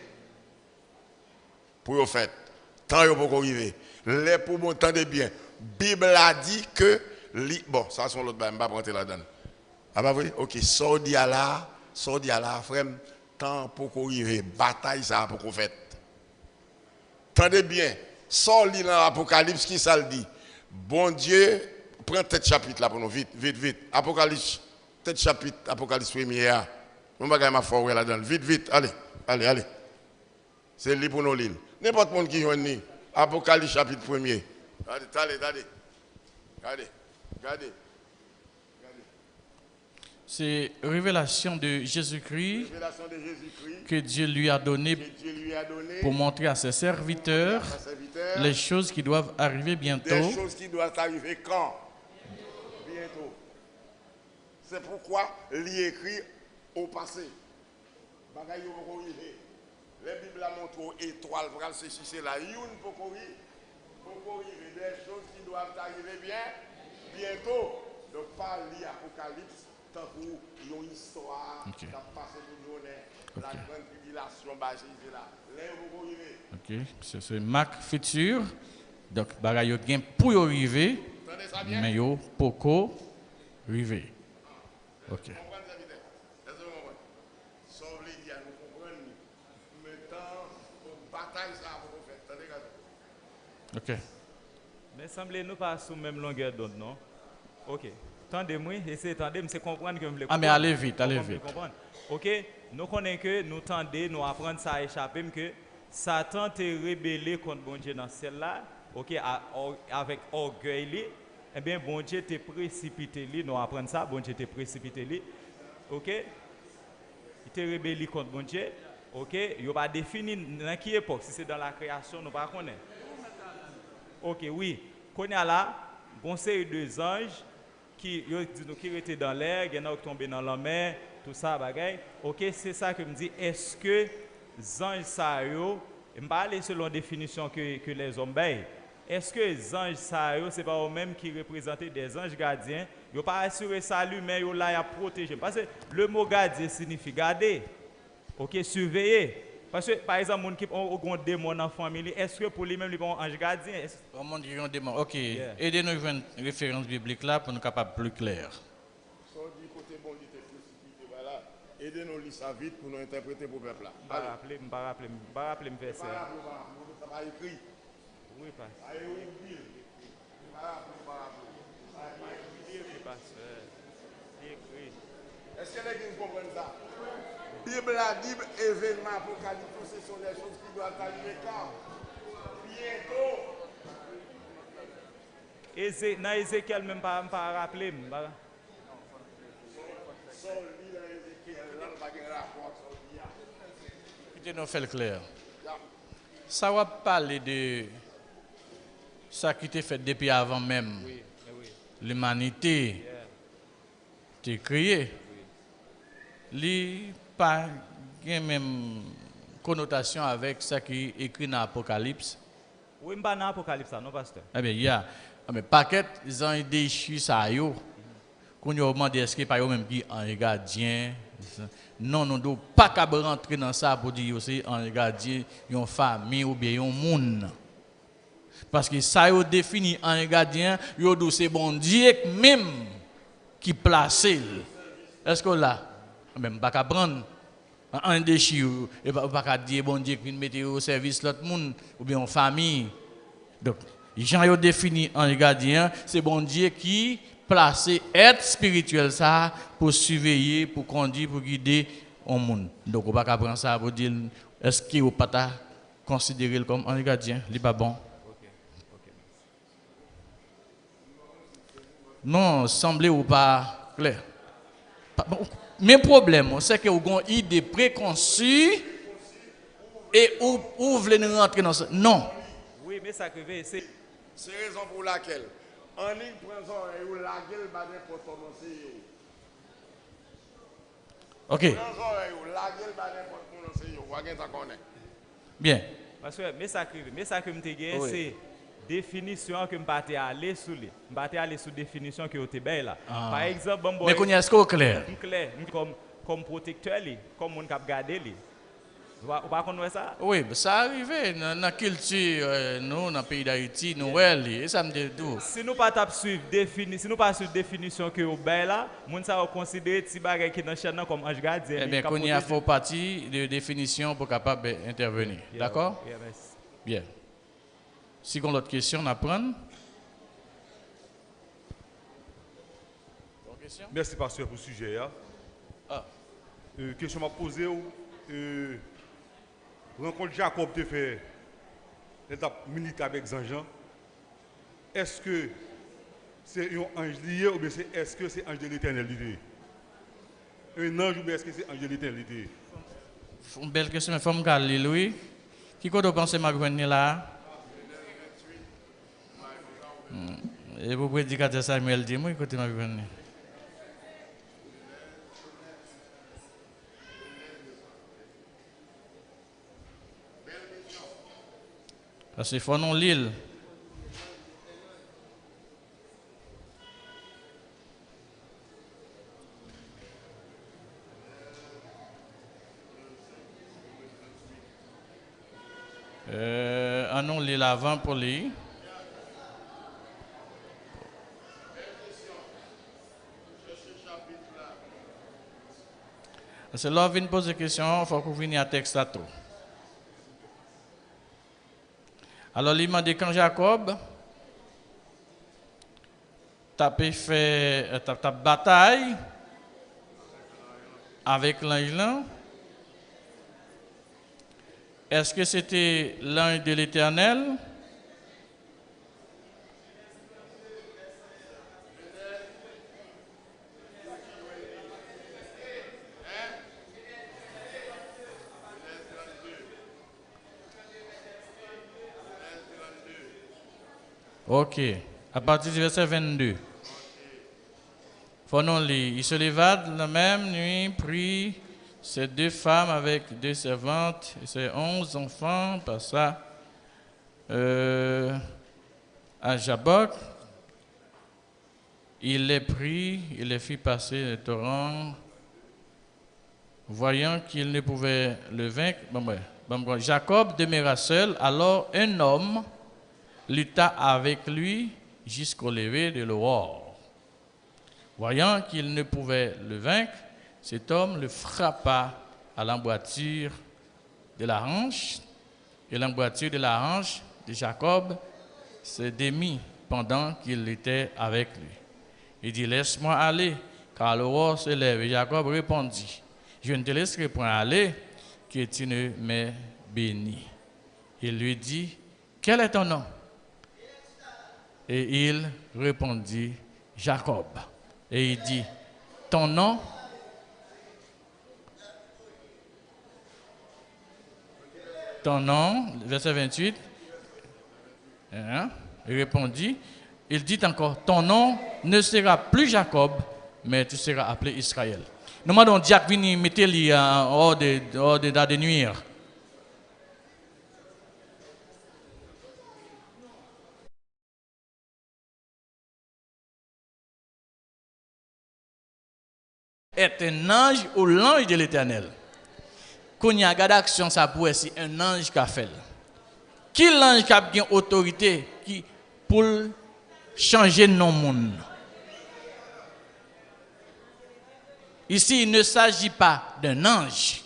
S2: Pour le fait. Tant ils peuvent arriver. Les pour bon entendez bien. Bible a dit que bon, ça sont l'autre bain, je ne vais pas rentrer là-dedans. Ah bah oui, OK, sordi à là, frère, tant pour qu'on arrive, bataille ça pour qu'on fait. Tendez bien, sordi dans l'Apocalypse qui ça le dit. Bon Dieu, prends tête chapitre là pour nous, vite. Apocalypse, tête chapitre, Apocalypse 1er. On va gagner ma forêt là-dedans. Vite, allez. C'est lui pour nous lire. N'importe monde qui joue Apocalypse chapitre 1er. Regardez.
S3: C'est révélation de Jésus-Christ que Dieu lui a donné pour montrer à ses serviteurs les choses qui doivent arriver bientôt.
S2: Les choses qui doivent arriver quand? Bientôt. C'est pourquoi il écrit au passé. Les Bibles montrent étoile, c'est la une pour courir. Des choses qui doivent arriver bientôt. Donc, pas l'Apocalypse, tant pour une histoire qui va passer pour nous, la grande tribulation, là.
S3: OK, c'est Marc futur, Donc, bagay yo gen pour yo rive, mais yo poko rive. OK. OK.
S4: Mais semblez nous pas sous même longueur d'onde, non? OK. Tendez-moi, essayez tendez, c'est comprendre que vous voulez.
S3: Ah, mais allez vite, allez vite.
S4: OK. Nous connaissons que nous tendez, nous apprenons ça à échapper, que Satan t'est rebellé contre bon Dieu dans celle-là, OK, avec orgueil, eh bien, bon Dieu t'est précipité, nous apprenons ça, bon Dieu t'est précipité, OK? Il t'est rebellé contre bon Dieu, OK? Il n'a pas défini dans quelle époque, si c'est dans la création, nous ne connaissons pas. OK, oui. Qu'on a là, bon série de anges qui étaient dans l'air, qui sont tombés dans la mer, tout ça, bagaille. OK, c'est ça que me dit. Est-ce que les anges, ça, je ne pas aller selon la définition que les hommes baillent. Est-ce que les anges, ça, ce n'est pas eux-mêmes qui représentent des anges gardiens? Ils n'ont pas assuré salut, mais ils sont là à protéger. Parce que le mot gardien signifie garder. OK, surveiller. Parce que, par exemple, les gens qui ont des démons dans la famille, est-ce que pour lui-même, ils ont un ange gardien?
S3: Au monde qui ont des démons. OK. Yeah. Aidez-nous à une référence biblique là pour nous capables plus clair.
S2: Aidez-nous à lire ça vite pour nous interpréter pour le peuple là.
S4: Je ne vais pas rappeler me verset.
S2: Ça va écrit.
S4: Oui, pas.
S2: Est-ce que les gens comprennent ça? Bible a dit événements apocalyptiques, ce sont des choses qui doivent arriver quand? Bientôt.
S4: Dans Ézéchiel, même pas rappeler.
S3: Écoutez, nous fait le clair. Ça va parler de ça qui était fait depuis avant même. Oui. L'humanité t'est créée. Il pas même connotation avec ça qui est écrit dans l'Apocalypse.
S4: Oui, pas dans l'Apocalypse, non, pasteur.
S3: Eh bien, il y a. Mais paquet, ils ont déchiré ça. Quand ils ont demandé est-ce qu'il n'y a pas même qui un gardien. Non, nous ne devons pas rentrer dans ça pour dire que c'est un gardien, une famille ou bien un monde. Parce que ça a défini un gardien, c'est bon Dieu même qui place. Est-ce que là, même pas qu'à prendre un déchir, et pas dire bon Dieu qui mette au service l'autre monde ou bien en famille. Donc, Jean a défini un gardien, c'est bon Dieu qui place être spirituel ça pour surveiller, pour conduire, pour guider au monde. Donc, on ne peut pas prendre ça pour dire est-ce qu'il ne peut pas considérer comme un gardien, il n'est pas bon. Non, semblez ou pas clair. Mes problèmes, c'est que vous avez une idée préconçue et vous voulez rentrer dans ça. Non.
S4: Oui, mais ça que c'est.
S2: C'est la raison pour laquelle, en ligne, prenons et vous laguez le badin pour commencer.
S3: OK. Bien.
S4: Parce que, mais ça que je me c'est définition que je vais aller sous les. Je vais aller sous définition que vous avez là. Par exemple,
S3: mais qu'on y a ce qu'on clair.
S4: Clair, comme protecteur, comme on cap garder li. Vous pas connaître ça?
S3: Oui, ça arrive dans la culture nous dans le pays d'Haïti, nous et ça me dit tout.
S4: Si nous pas suivre si nous pas suivre définition que vous avez là, moun ça va considérer ti bagay qui dans chaîne comme ange gardien.
S3: Eh bien, qu'on y a faut partie de définition pour capable intervenir. D'accord? Bien. Si vous avez d'autres questions, on apprend.
S8: Merci, pasteur, pour le sujet. Question m'a posée. Rencontre Jacob te fait l'étape militaire avec Jean. Est-ce que c'est un ange lié ou bien est-ce que c'est un ange de l'éternité? Un ange ou bien est-ce que c'est un ange de l'éternité?
S3: Une belle question, mais il faut me garder, Louis. Qui peut penser que je là? Et vous pouvez dire que Samuel dit, moi, écoutez ma vie. Parce qu'il faut non l'île. Un nom l'île avant pour lui. Parce que là, on vient poser des questions, il faut qu'on vienne à texte à tout. Alors, il m'a dit quand Jacob t'a fait ta bataille avec l'ange là, est-ce que c'était l'ange de l'Éternel? Ok. À partir du verset 22. Il se leva la même nuit, prit ses 2 femmes avec 2 servantes et ses 11 enfants, passa à Jabbok. Il les prit, il les fit passer le torrent. Voyant qu'il ne pouvait le vaincre, Jacob demeura seul. Alors un homme lutta avec lui jusqu'au lever de l'aurore. Voyant qu'il ne pouvait le vaincre, cet homme le frappa à l'emboîture de la hanche, et l'emboîture de la hanche de Jacob se démit pendant qu'il était avec lui. Il dit, laisse-moi aller, car l'aurore se lève. Et Jacob répondit, je ne te laisserai point aller, que tu ne m'aies béni. Il lui dit, quel est ton nom? Et il répondit, Jacob. Et il dit, ton nom? Ton nom, verset 28. Il répondit, il dit encore, ton nom ne sera plus Jacob, mais tu seras appelé Israël. Nous demandons à Jacques venir mettre lui hors de nuire. Est un ange ou l'ange de l'Éternel. Quand il y a une action, ça pourrait être un ange qui a fait. Qui l'ange qui a une autorité pour changer nos mondes? Ici, il ne s'agit pas d'un ange,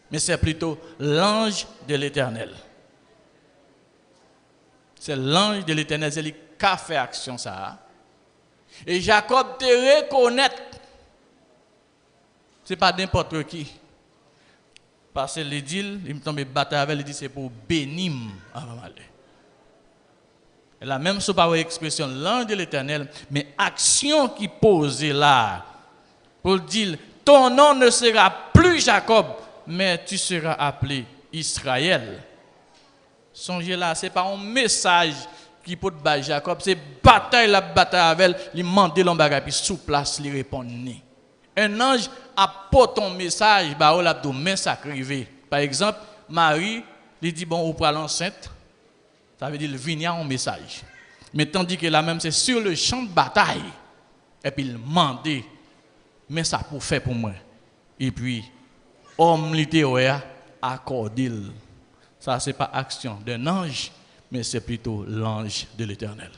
S3: mais c'est plutôt l'ange de l'Éternel. C'est l'ange de l'Éternel, c'est lui qui a fait action ça. Et Jacob te reconnaît. Ce n'est pas n'importe qui. Parce que l'Édile, il me tombe bataille avec, il dit c'est pour bénir avant aller. Et la même chose par expression, l'ange de l'Éternel, mais action qui pose là, pour dire, ton nom ne sera plus Jacob, mais tu seras appelé Israël. Songez là, ce n'est pas un message qui peut battre Jacob, c'est bataille avec, il demande l'embarras, puis sous place, il répond. Un ange apporte ton message, bah, la main sacrée. Par exemple, Marie, lui dit, bon, on prend l'enceinte, ça veut dire, il vient en message. Mais tandis que là même, c'est sur le champ de bataille, et puis il demande, mais ça pour faire pour moi. Et puis, homme littéraire, accordé. Ça, c'est pas action d'un ange, mais c'est plutôt l'ange de l'Éternel.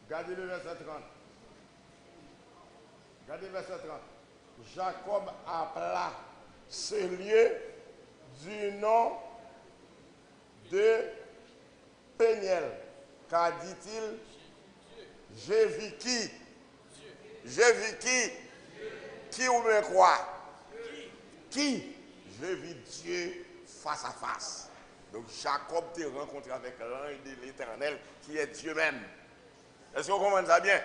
S2: Regardez le verset 30. Regardez le verset 30. Jacob appela ce lieu du nom de Péniel. Car dit-il, j'ai vu qui? J'ai vu qui? Qui ou me croit? Qui? J'ai vu Dieu face à face. Donc Jacob te rencontré avec l'ange de l'Éternel qui est Dieu même. Est-ce que vous comprenez ça bien?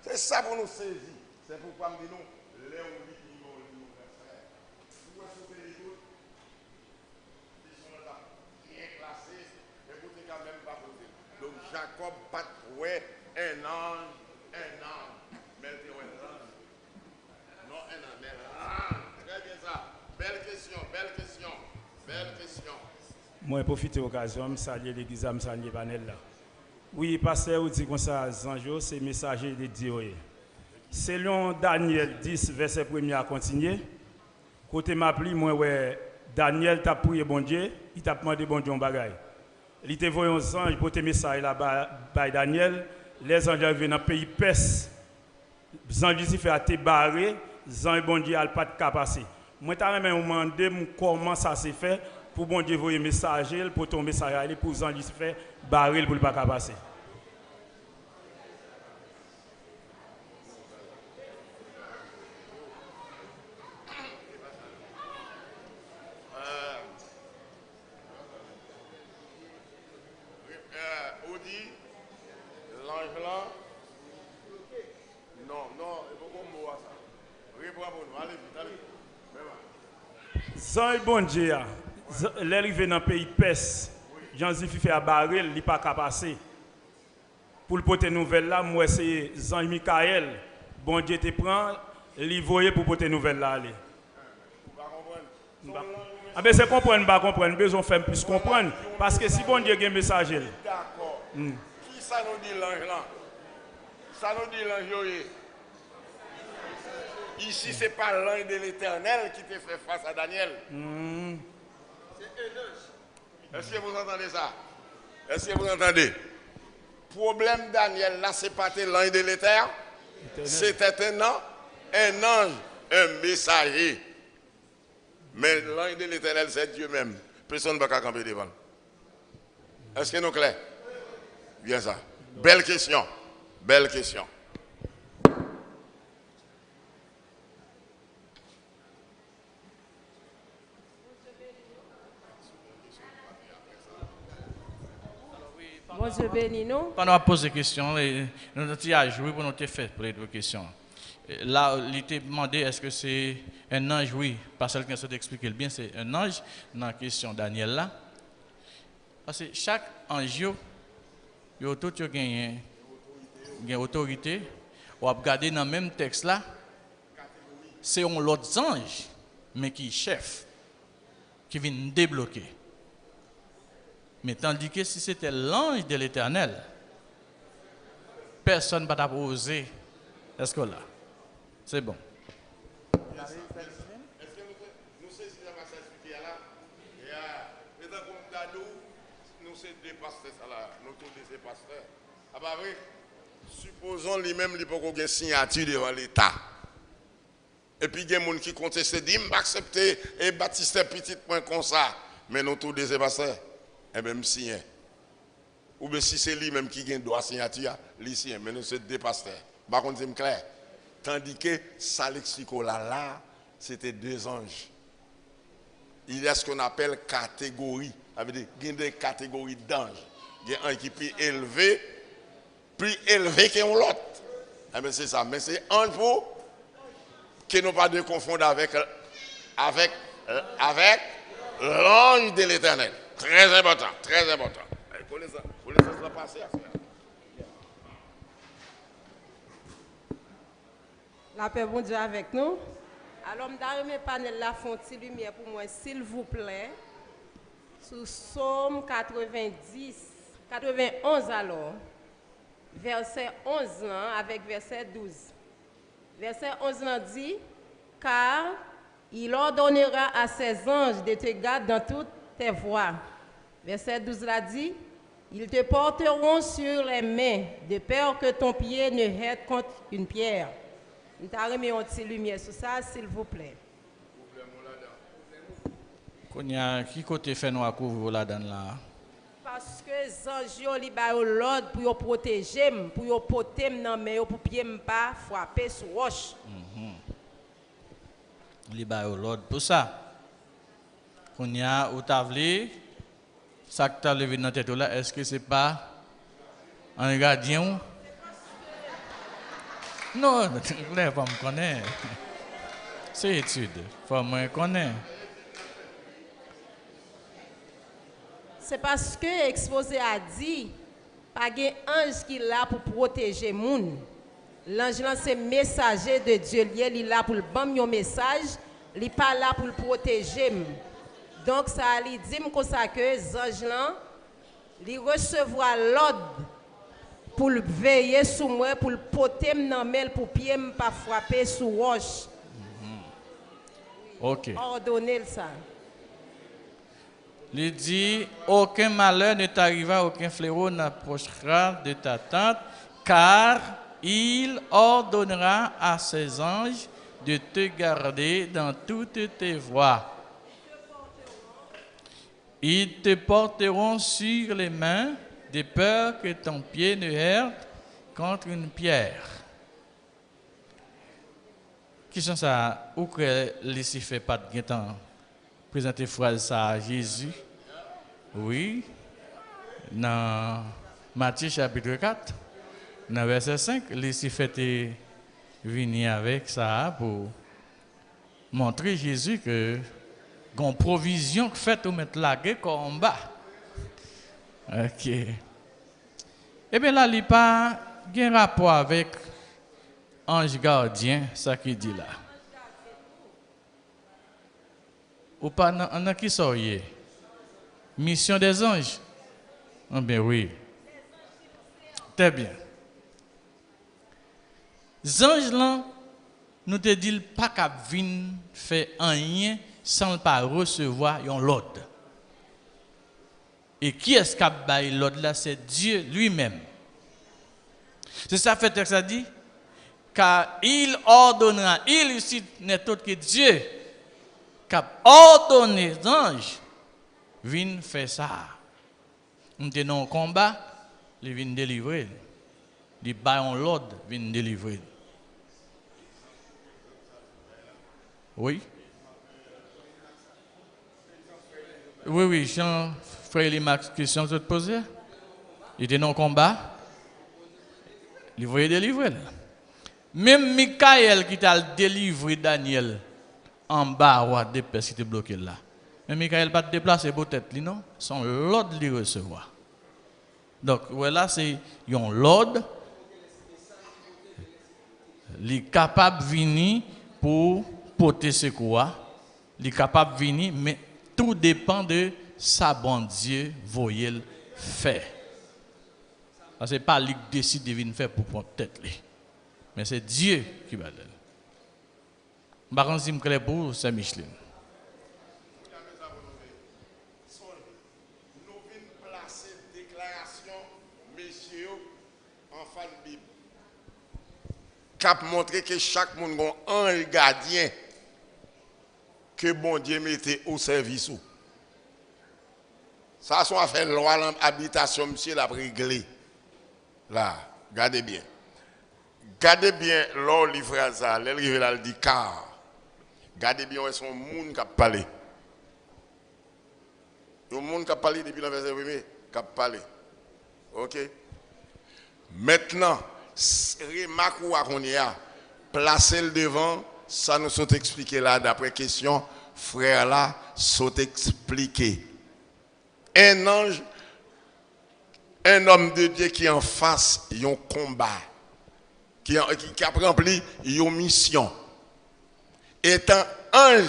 S2: C'est ça pour nous saisir. C'est pourquoi nous disons, les on dit qu'ils vont nous faire. Vous pouvez les autres, ils sont là, bien classés, mais vous n'êtes quand même pas posé. Donc Jacob pas trouvé un ange, mais il un ange. Non, un ange, mais un. Très bien ça. Belle question, belle question, belle question.
S9: Moi, profite de l'occasion, je salue l'église, je salue Vanel là. Oui, pasteur, vous dites comme ça, Zanjo, c'est messager de Dieu. Selon Daniel 10, verset 1er à continuer, côté m'a pris, moi, ouais, Daniel t'a prié bon Dieu, il t'a demandé bon Dieu un bagage. Il t'a envoyé un ange pour te message là-bas, by Daniel, les anges arrivent dans le pays Perse. Les anges Lucifer a été barré, les anges bon Dieu n'a pas de cas passer. Moi, je me demandé comment ça s'est fait pour bon Dieu envoyer un message, pour ton message aller pour les anges Lucifer barré pour ne pas passer. Zan bon Dieu, l'arrivée dans le pays Perse, Jean-Ziphi fait à barrer, il n'est pas qu'à passer. Pour le porter nouvelle là, moi c'est Jean Michael, bon Dieu te prend, il voyait pour porter nouvelle là aller. Ah ben c'est comprendre, pas comprendre, besoin faire plus comprendre, parce que si bon Dieu a un message.
S2: D'accord. Qui ça nous dit l'ange là? Ça nous dit l'ange. Ici, ce n'est pas l'ange de l'Éternel qui te fait face à Daniel. C'est un ange. Est-ce que vous entendez ça? Est-ce que vous entendez? Problème Daniel, là, ce n'est pas l'ange de l'Éternel. C'était un ange, un messager. Mais l'ange de l'Éternel, c'est Dieu même. Personne ne va pas camper devant. Est-ce que nous clair? Bien ça. Belle question. Belle question.
S10: Bon Dieu béni nous.
S3: Pendant à poser des questions, nous avons joué pour nous faire pour les deux questions. Là, il t'a demandé est-ce que c'est un ange, oui, parce que quelqu'un s'est expliqué bien, c'est un ange dans la question Daniel là. Parce que chaque ange, il a tout une autorité. On va regarder dans le même texte là, c'est un autre ange, mais qui est chef, qui vient débloquer. Mais tandis que si c'était l'ange de l'Éternel, personne ne va oser. Est-ce que là? C'est bon.
S2: Est-ce que nous saisissons la passage qui est là? Et dans le nous sommes deux pasteurs, nous tous des pasteurs. Ah bah oui, supposons lui-même, il peut avoir une signature devant l'État. Et puis il y a des gens qui contestent, disent, je vais accepter et Baptiste petit point comme ça. Mais nous tous des pasteurs. Et même si, ou bien si c'est lui-même qui a le droit à signature, lui signe, mais nous sommes deux pasteurs. Par contre, c'est clair. Tandis que ça l'explique là, c'était deux anges. Il y a ce qu'on appelle catégorie. Ça veut dire qu'il y a des catégories d'anges. Il y a un qui est plus élevé que l'autre. Mais c'est ça. Mais c'est un pour que nous pas de confondre avec l'ange de l'Éternel. Très important, très important. Vous laissez ça passer à faire.
S10: La paix bon Dieu avec nous. Alors, je vais panel la fonte lumière pour moi, s'il vous plaît. Sous Psaume 91 alors. Verset 11 avec verset 12. Verset 11 dit, car il ordonnera à ses anges de te garder dans toutes tes voies. Verset 12 l'a dit, ils te porteront sur les mains, de peur que ton pied ne heurte contre une pierre. Nous avons remis une petite lumière sur ça, s'il vous plaît.
S3: Qui côté fait nous à couvrir là-dedans là?
S10: Parce que les anges li ba l'ordre pour protéger, pour porter dans main pour pied pas frapper sur roche.
S3: Li ba l'ordre pour ça. Qu'on y a ou tavli ça que tu as levé dans tête là, est-ce que c'est pas un gardien? Non, là pas me connaît. C'est étude, faut me connaître.
S10: C'est parce que l'exposé a dit pas de ange qui est là pour protéger moun. L'ange là c'est messager de Dieu, il est là pour le bam un message, il n'est pas là pour le protéger. Donc ça lui dit comme ça que les anges là, il recevra l'ordre pour veiller sur moi, pour le porter dans main pour pied pas frapper sous roche.
S3: OK.
S10: Ordonner ça.
S3: Il dit, aucun malheur ne t'arrivera, aucun fléau n'approchera de ta tente, car il ordonnera à ses anges de te garder dans toutes tes voies. Ils te porteront sur les mains, de peur que ton pied ne heurte contre une pierre. Qui sont ça? Ou que les fait pas de temps présenter phrase ça à Jésus? Oui. Dans Matthieu chapitre 4, dans verset 5, les fait venir avec ça pour montrer Jésus que une provision faite pour mettre la guerre en bas. OK. Eh bien là, il n'y a pas de rapport avec ange gardien, ça qui dit là. Ou pas dans qui soyez? Mission des anges? Ah bien oui. Très bien. Les anges là, nous te disons pas qu'à venir faire rien sans pas recevoir un l'ordre. Et qui est-ce qui a baillé l'ordre là? C'est Dieu lui-même. C'est ça fait que ça dit, car il ordonnera, il ici n'est autre que Dieu, qui a ordonné les anges, viennent faire ça. Nous sommes dans un combat, ils viennent délivrer. Ils baillent l'ordre, viennent délivrer. Oui? Oui, Jean, frère Limax, question que tu te posais? Il était dans le combat. Il voulait délivrer. Même Michael qui t'a délivré Daniel en bas, des personnes qui étaient bloquées là. Mais Michael n'a pas de déplacer pour tête, non? Son l'ordre de recevoir. Donc, voilà, c'est un l'ordre. Il est capable de venir pour porter secours. Il est capable de venir, mais tout dépend de sa bon Dieu, voyez le faire. Ce n'est pas lui qui décide de venir faire pour prendre tête. Mais c'est Dieu qui va le faire. Par contre, si je me pour c'est Micheline.
S2: Nous venons placer déclaration, messieurs, en fan Bible. Cap montrer que chaque monde a un gardien que bon Dieu mette au service. Ça, c'est affaire de loi l'habitation, monsieur, la réglé. Là, gardez bien. Gardez bien l'or livre ça, l'élève là, dit car. Gardez bien où est son monde qui a parlé. Le monde qui a parlé depuis le verset 1er, qui a parlé. OK? Maintenant, remarque où on y a, placez le devant, ça nous saute expliquer là, d'après question, frère là, saute expliquer. Un ange, un homme de Dieu qui en face, il y a un combat, qui a rempli une mission. Étant ange,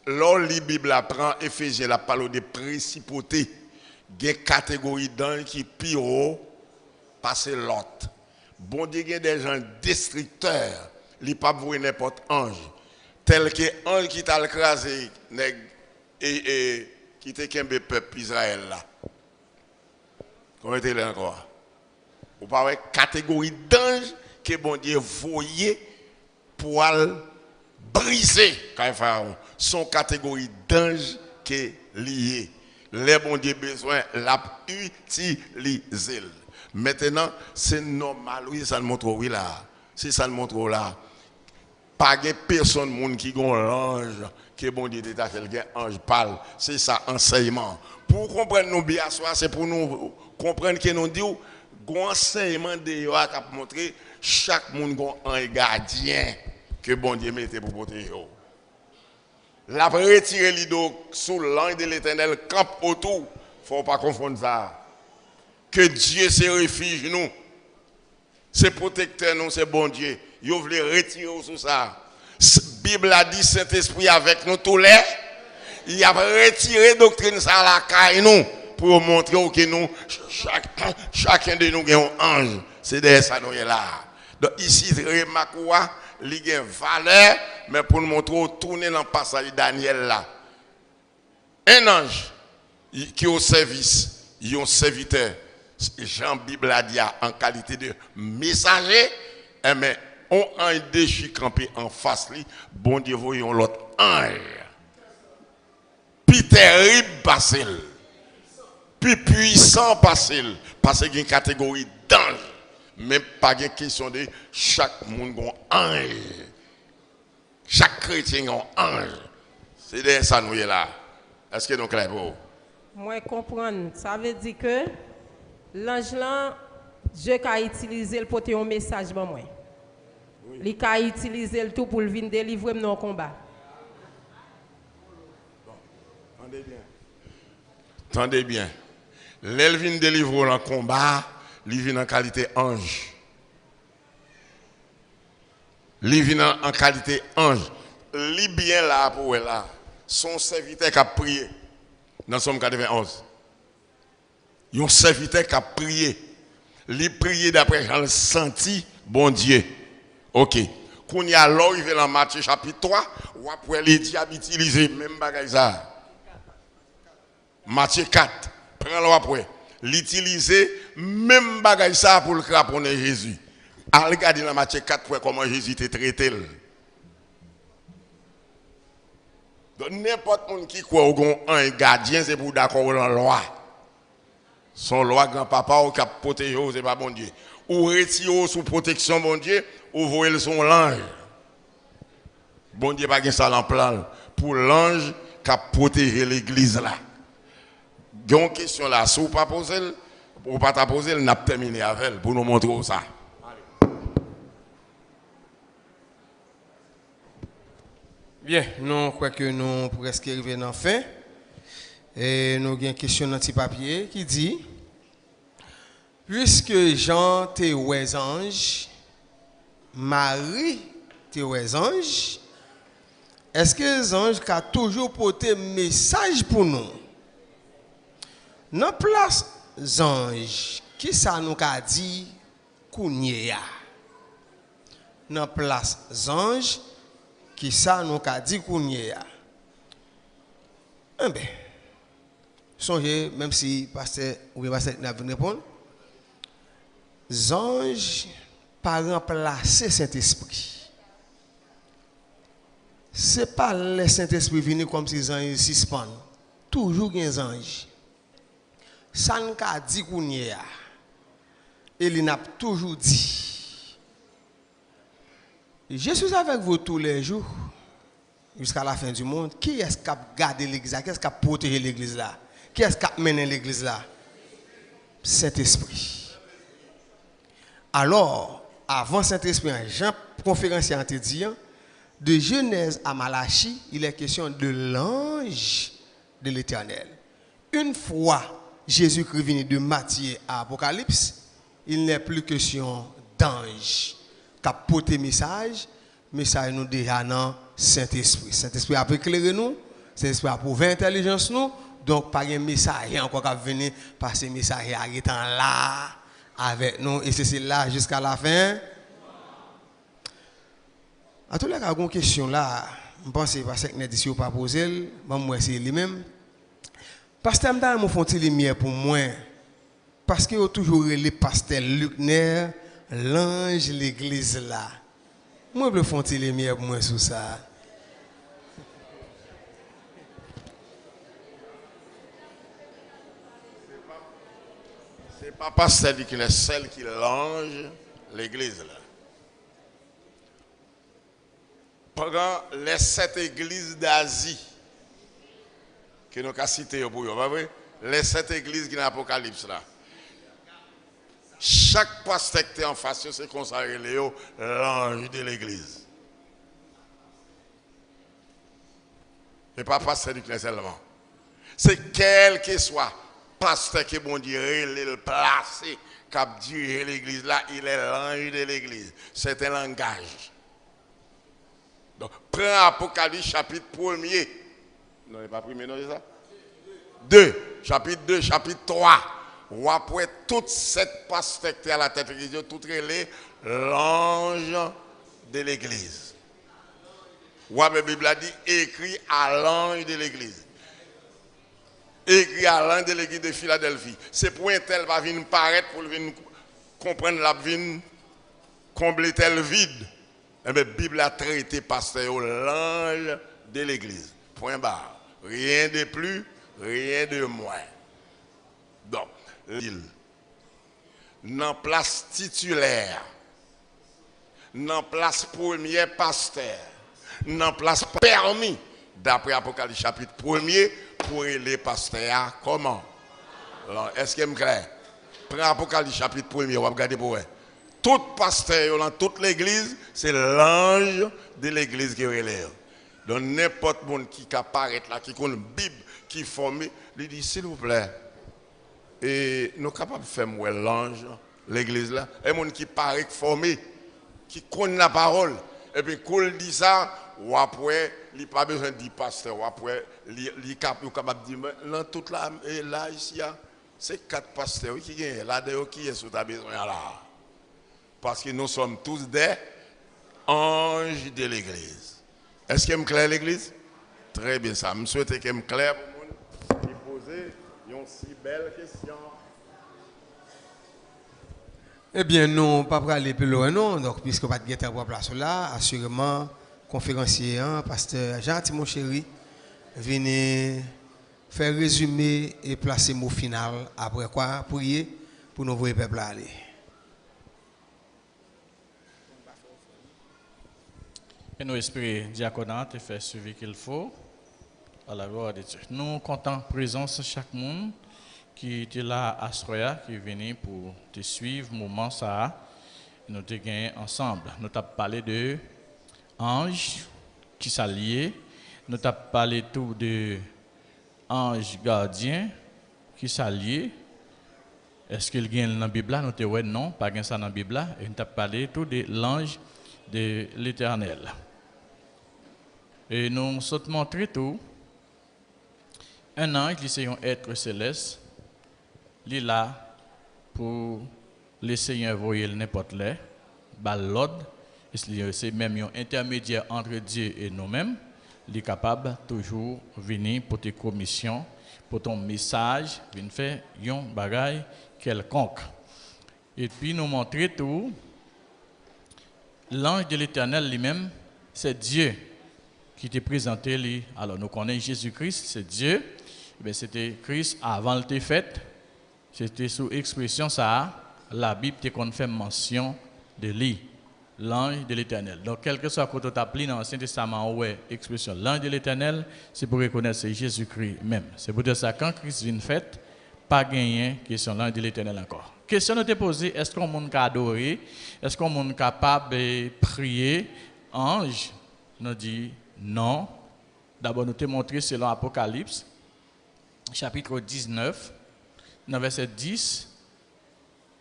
S2: lors la Bible apprend, Éphésiens la parle des principautés, il y a une catégorie d'anges qui pire passer l'autre. Bon Dieu, il y a des gens destructeurs, ils ne peuvent pas voir n'importe ange, tel que ange qui t'a écrasé et qui t'a qu'un peuple Israël là. Comment est-il encore? Vous parlez de catégorie d'anges que bon Dieu voyait pour briser quand Pharaon. Son catégorie d'anges qui est liée. Les bon Dieu besoin l'a utiliser. Maintenant, c'est normal, oui, ça le montre oui là. Si ça le montre là, pas de personne monde qui gon l'ange que bon Dieu détache le ange parle. C'est ça enseignement. Pour comprendre nous bien c'est pour nous comprendre que nous dit gon enseignement de yo a montrer chaque monde gon un gardien que bon Dieu mette pour protéger. La retirer l'ido sous l'ange de l'Éternel camp autour. Faut pas confondre ça. Que Dieu se refuge nous. C'est protecteur nous, c'est bon Dieu. Yo voulez retirer sous ça. Bible a dit Saint-Esprit avec nous tous les. Il a retiré doctrine ça la caille nous. pour montrer que nous, chacun de nous a un ange. C'est derrière ça nous est là. Donc ici, remarque, il y a une valeur, mais pour nous montrer, tourner dans le passage de Daniel là. Un ange qui est au service, il est un serviteur. Jean Bible a dit en qualité de messager, mais on a un déchu campé en face, bon Dieu, voyons l'autre ange. Puis terrible passé, puis puissant passé, parce qu'il y a une catégorie d'ange, mais pas une question de chaque monde a un ange. Chaque chrétien a un ange. C'est de ça nous est là. Est-ce que nous clair pour vous?
S10: Moi, comprendre, ça veut dire que l'ange là, Dieu a utilisé le porter un message pour moi. Il a utilisé le tout pour venir délivrer mon combat.
S2: Tendez bien. Tendez bien. L'elle vient délivrer dans le combat, il vient en qualité ange. Il vient en qualité ange. Il bien là pour elle là. Son serviteur qui a prié. Dans Somme 91. Un serviteur qui a prié. Il prié d'après Jean le senti, bon Dieu. Ok. Quand il y a l'arrivée dans Matthieu chapitre 3, ou après les diables utilisés, même bagaille ça. Matthieu 4, prends-le après. L'utiliser, même bagaille ça pour le craponner Jésus. À regarder dans Matthieu 4 pour comment Jésus était traité. Donc n'importe qui croit au un gardien, c'est pour d'accord dans la loi. Son loi grand-papa qui a protégé, c'est pas bon Dieu. Ou retire sous protection, bon Dieu, ou voyez son l'ange. Bon Dieu, pas ça en plan. Pour l'ange qui a protégé l'église là. Il y a une question là, si vous ne pas poser, ou pas ta poser, on a terminé avec elle pour nous montrer ça.
S1: Bien, nous croyons que nous presque arrivés à la fin. Et nous avons une question dans petit papier qui dit: puisque Jean te oué ange, Marie te oué ange, est-ce que les anges ont toujours porté message pour nous? Dans place ange, qui ça nous a dit Kounia? Dans place ange, qui ça nous a dit Kounia? Eh bien, songez, même si pasteur ou pasteur n'a pas répondre, ange pas remplacer Saint-Esprit. C'est pas le Saint-Esprit venir comme si les anges suspendent. Toujours des anges. Ça nous a dit qu'on y a. Et il n'a toujours dit: je suis avec vous tous les jours jusqu'à la fin du monde. Qui est-ce qui a gardé l'église là? Qui est-ce qui a protégé l'église là? Qui est-ce qui a mené l'église là? Saint-Esprit. Alors, avant Saint-Esprit, Jean conférencier a dit, de Genèse à Malachie, il est question de l'ange de l'Éternel. Une fois Jésus-Christ venu de Matthieu à Apocalypse, il n'est plus question d'ange qui a porté message nous déjà dans Saint-Esprit. Saint-Esprit a éclairé nous, Saint-Esprit a prouvé intelligence nous, donc pas un message encore qui venir parce que le message est là avec nous et c'est là jusqu'à la fin. En tout cas, il y a une question là, je pense que parce que nous n'avons pas posé, moi c'est lui-même. Pasteur Mda m'a fait une lumière pour moi. Parce qu'il y a toujours le pasteur Lucner, l'ange de l'église là. Moi, je fais une lumière pour moi sur ça.
S2: Ce n'est pas pasteur qui est celle qui l'ange l'église là. Pendant les 7 églises d'Asie, que nous avons cité pour vous, pas vrai? Les 7 églises qui sont dans l'Apocalypse là. Chaque pasteur qui est en face, c'est consacré l'ange de l'église. Et pas pasteur du Christ seulement. C'est quel que soit pasteur qui bon Dieu le placé, qui a dirigé l'église là, il est l'ange de l'église. C'est un langage. Donc, prends Apocalypse chapitre 1er. Non, il n'est pas premier, non, c'est ça? 2, chapitre 2, chapitre 3. Ou après toute cette pastèque à la tête de Dieu, tout relé l'ange de l'église. Ou la Bible a dit écrit à l'ange de l'église. Écrit à l'ange de l'église de Philadelphie. C'est pour un tel va venir paraître pour venir comprendre la vie, combler tel vide. Et bien, la Bible a traité pasteur l'ange de l'église. Point barre. Rien de plus, rien de moins. Donc, dans place titulaire, dans place premier pasteur, dans place permis, d'après Apocalypse chapitre 1er, pour les pasteurs, comment? Est-ce que je me clair? Prends Apocalypse chapitre 1er, on va regarder pour eux. Tout pasteur dans toute l'église, c'est l'ange de l'église qui relève. Donc n'importe qui apparaît là, qui connaît une Bible, qui forme, lui dit s'il vous plaît, et nous sommes capables de faire l'ange, l'église là, et un monde qui paraît formé, qui connaît la parole, et puis quand il dit ça, ou après, il n'a pas besoin de dire pasteur, ou après, il est capable de dire, dans toute là, ici, c'est 4 pasteurs qui sont là, qui est sous ta besoin là. Parce que nous sommes tous des anges de l'église. Est-ce que me clair l'église? Très bien ça. Je souhaite que me clair pour vous poser une si belle question.
S1: Eh bien, nous ne pouvons pas aller plus loin, non. Donc, puisque pas de guetter pour place là, assurément, conférencier, pasteur Jean-Timon Chéri, venez faire résumer et placer mot final. Après quoi, prier pour nous voir le peuple aller.
S3: Et nous espérons diaconat et faire suivi qu'il faut à la gloire de Dieu. Nous comptons présence de chaque monde qui était là à Soya, qui est venu pour te suivre moment ça. Nous te gagné ensemble. Nous t'avons parlé de anges qui s'allient. Nous t'avons parlé tout de anges gardiens qui s'allient. Est-ce qu'il y a dans la Bible? Nous te ouais non, pas ça dans la Bible. Et nous t'avons parlé tout de l'ange de l'Éternel. Et nous sommes montré tout. Un ange, c'est un être céleste. Il est là pour laisser envoyer n'importe là, l'ordre. C'est même un intermédiaire entre Dieu et nous-mêmes. Il est capable toujours venir pour tes commissions, pour ton message, venir faire un bagage quelconque. Et puis nous montrer tout. L'ange de l'Éternel lui-même, c'est Dieu qui t'a présenté lui. Alors nous connaissons Jésus-Christ, c'est Dieu. C'était Christ avant le fait. C'était sous expression ça, la Bible te confirme mention de lui, l'ange de l'Éternel. Donc quel que soit quand on t'appelle dans l'Ancien Testament ouais, expression l'ange de l'Éternel, c'est pour reconnaître c'est Jésus-Christ même. C'est pour dire ça quand Christ vient fait, pas gagner question l'ange de l'Éternel encore. Question nous te posée, est-ce qu'on monde adorer? Est-ce qu'on monde capable de prier ange? Nous dit non. D'abord nous te montré selon Apocalypse chapitre 19 dans verset 10.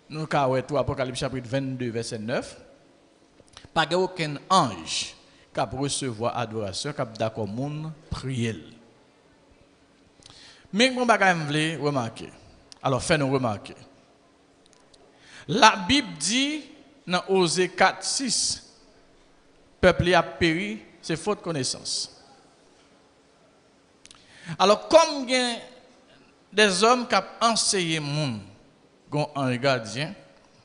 S3: Nous avons tout Apocalypse chapitre 22 verset 9. Pas aucun ange qui a recevoir adoration, qui a d'accord monde prier. Mais mon bagage me voulait remarquer. Alors fais-nous remarquer. La Bible dit dans Osée 4, 6, peuple a péri, c'est faute connaissance. Alors, comme il y a des hommes qui ont enseigné le monde, un gardien,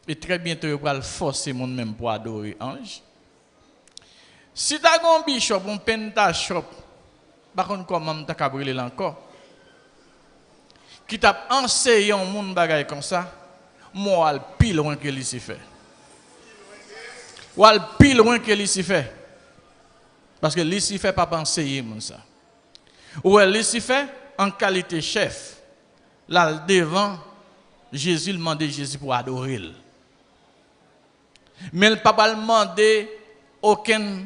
S3: et très bientôt, ils vont forcer le monde même pour adorer l'ange. Si tu as un bishop, un pentashop, par contre, comment tu as brûlé encore? Qui t'a enseigné un monde bagaille comme ça? Moi, al pile loin que Lucifer. Ou al pile loin que Lucifer. Parce que Lucifer pas enseigné ça. Ou Lucifer en qualité chef, là devant Jésus demandé Jésus pour adorer. Mais il pas demandé aucun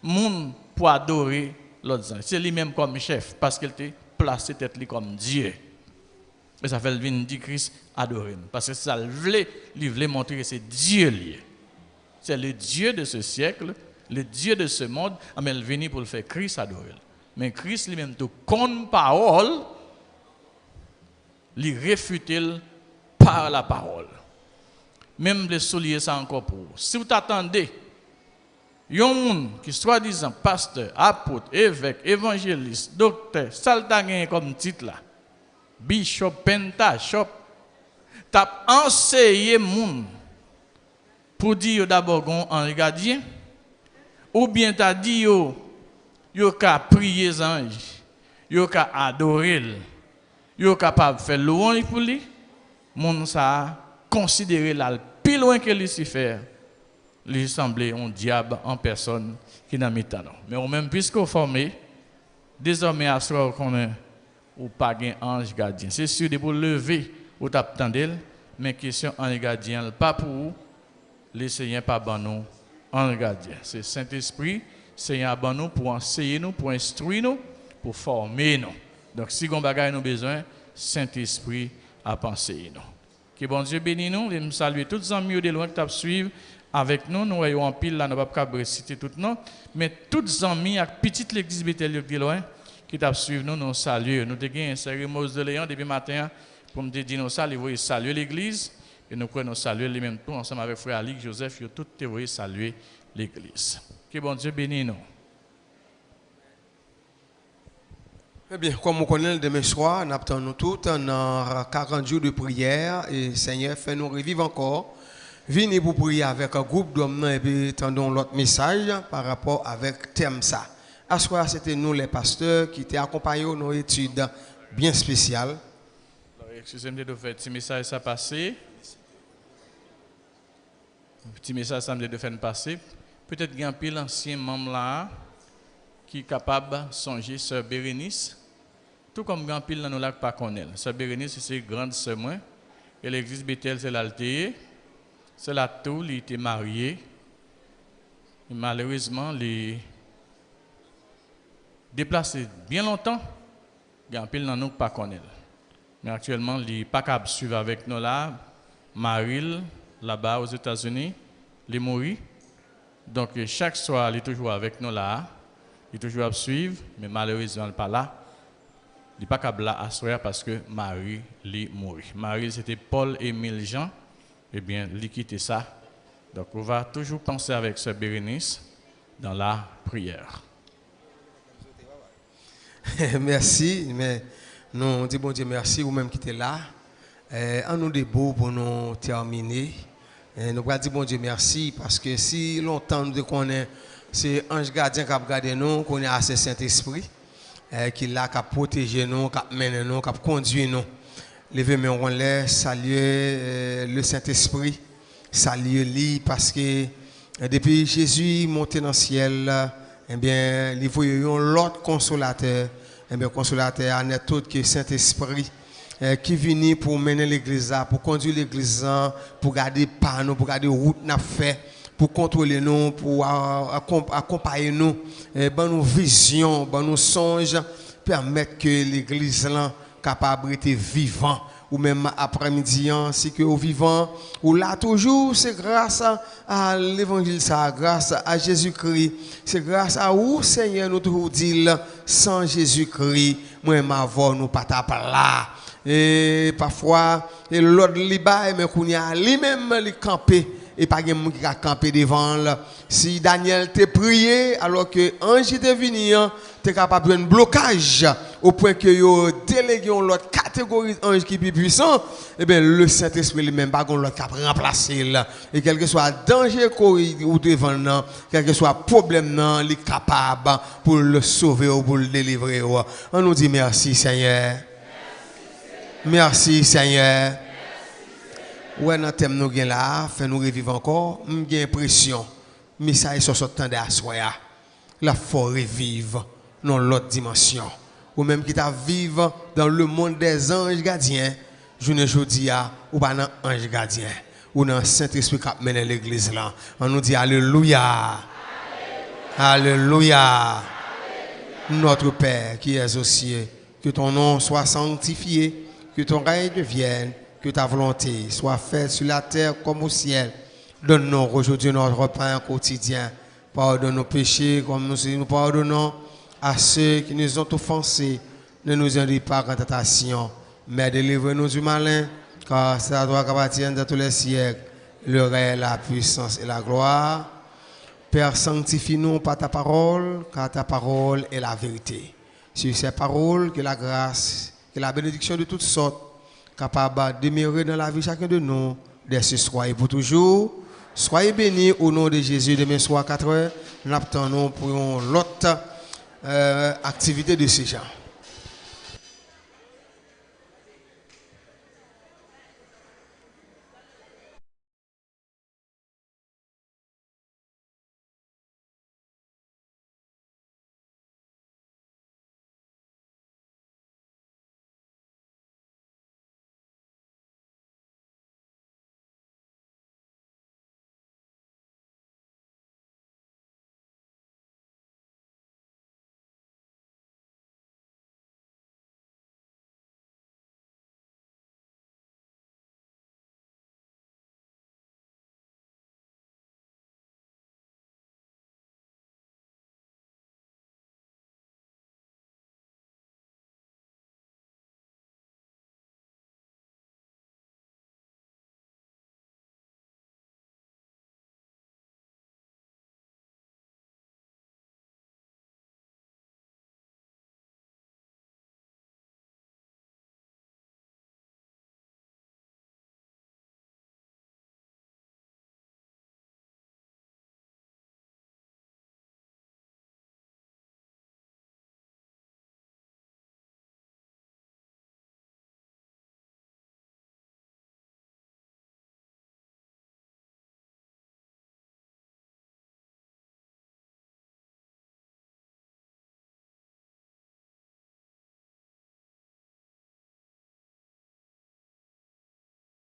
S3: monde pour adorer l'autre. C'est lui-même comme chef parce qu'il était placé tête lui comme Dieu. Mais ça fait venir dire Christ adorer. Parce que ça il voulait montrer que c'est Dieu lié. C'est le Dieu de ce siècle, le Dieu de ce monde, mais il venu pour le faire Christ adorer. Mais Christ lui-même, tout comme parole, les réfuter par la parole. Même les souliers ça encore pour vous. Si vous attendez, yon moun qui soi-disant pasteur, apôtre, évêque, évangéliste, docteur, saltagien comme titre là, bishop, pentachop, t'a enseigné moun pour dire d'abord en gardien, ou bien t'as dit yo ka prier les anges, yo ka adorer, yo capable de faire louange pour lui, moun ça considérer la plus loin que Lucifer, lui semblait un diable en personne qui n'a mis talent. Mais au même puisque vous formez, désormais à ce qu'on est ou pas un ange gardien. C'est sûr de vous lever ou t'attendre, mais question ange gardien pas pour vous, le Seigneur pas ban nous ange gardien. C'est Saint-Esprit, Seigneur ban nous pour enseigner nous, pour instruire nous, pour former nous. Donc si on bagaille nous besoin, Saint-Esprit a pensé nous. Que bon Dieu bénisse nous, nous saluer tous les amis de loin qui suivent avec nous. Nous voyons en pile là, nous ne pouvons pas citer tout non, mais tous les amis avec petite l'église Bethel de loin qui suivent nous, nous saluons. Nous avons une cérémonie de Léon depuis matin pour me dire nous saluer, saluer l'église et nous pouvons saluer les mêmes tout ensemble avec frère Ali, Joseph, tous te saluer l'église. Que bon Dieu bénisse nous.
S1: Eh bien, comme on connaît le demain soir, nous attendons tous dans 40 jours de prière et Seigneur fait nous revivre encore. Venez pour prier avec un groupe d'hommes et puis attendons l'autre message par rapport avec thème ça. À ce soir, c'était nous les pasteurs qui étaient accompagnés dans nos études bien spéciales.
S3: Excusez-moi de faire un petit message ça passer. Un petit message ça de faire passer. Peut-être qu'il y a un peu l'ancien membre là qui est capable de songer Sœur Bérénice. Tout comme grand pile dans nos lacs pas connaître. Sœur Bérénice c'est grande sœur moi et l'église Bethel c'est l'altéer. C'est là tout, il était marié. Et malheureusement, il déplacé bien longtemps. Il y a un pile dans nous pas connaître. Mais actuellement, il n'est pas capable de suivre avec nous là. Maril, là-bas aux États-Unis, il est mort. Donc chaque soir, il est toujours avec nous là. Il est toujours à suivre, mais malheureusement, il n'est pas là. Il n'est pas capable là à soir parce que Marie est mort. Marie, c'était Paul-Émile Jean. Eh bien, liquider ça. Donc, on va toujours penser avec Sœur Bérénice dans la prière.
S1: Merci, mais nous disons bon Dieu merci, vous même qui êtes là. On nous débeau pour nous terminer. Nous allons dire bon Dieu merci parce que si longtemps nous connaissons, c'est ange gardien qui a gardé nous, qu'on est assez Saint-Esprit, qui l'a qui a protégé nous, qui a mené nous, qui a conduit nous. Levez mes mains, saluer le Saint-Esprit, saluer lui parce que depuis Jésus monté dans le ciel, eh bien, il faut l'autre consolateur, eh bien, consolateur n'est autre que Saint-Esprit qui vient pour mener l'église, pour conduire l'église, pour garder pas nous, pour garder route n'a fait, pour contrôler nous, pour accompagner nous, ban nous vision, ban nous songe, permettre que l'église là capable d'être vivant ou même après-midi si que au vivant ou là toujours c'est grâce à l'évangile ça grâce à Jésus-Christ c'est grâce à où Seigneur nous toujours dit sans Jésus-Christ moi m'avons nous pas là et parfois et l'autre liba mais qu'on y a lui-même les camper et pas quelqu'un qui a campé devant là. Si Daniel t'a prié alors que ange était venu, tu es capable de un blocage au point que yo délégué l'autre catégorie d'ange qui est plus puissant, et bien le Saint-Esprit lui-même pas l'autre qui a remplacé là. Et quel que soit danger ou devant, quel que soit problème non, il est capable pour le sauver ou pour le délivrer. On nous dit merci Seigneur. Merci Seigneur. Ouais, dans le thème nous gain là, fait nous revivre encore, j'ai l'impression, mais ça est sur ce temps d'assoya. La forêt vive dans l'autre dimension. Ou même qui t'a vivre dans le monde des anges gardiens, je ne dis pas, ou pas dans ange gardien, ou dans Saint-Esprit qui mène l'église là. On nous dit Alléluia. Alléluia. Notre Père qui es aux cieux, que ton nom soit sanctifié, que ton règne devienne. Que ta volonté soit faite sur la terre comme au ciel. Donne-nous aujourd'hui notre pain quotidien. Pardonne nos péchés comme nous pardonnons à ceux qui nous ont offensés. Ne nous induis pas en tentation, mais délivre-nous du malin, car c'est à toi qu'appartiennent dans tous les siècles le règne, la puissance et la gloire. Père, sanctifie-nous par ta parole, car ta parole est la vérité. Sur ces paroles, que la grâce, que la bénédiction de toutes sortes, capable de demeurer dans la vie chacun de nous, dès ce soir et pour toujours. Soyez bénis au nom de Jésus. Demain soir à 4h, nous attendons pour l'autre activité de ces gens.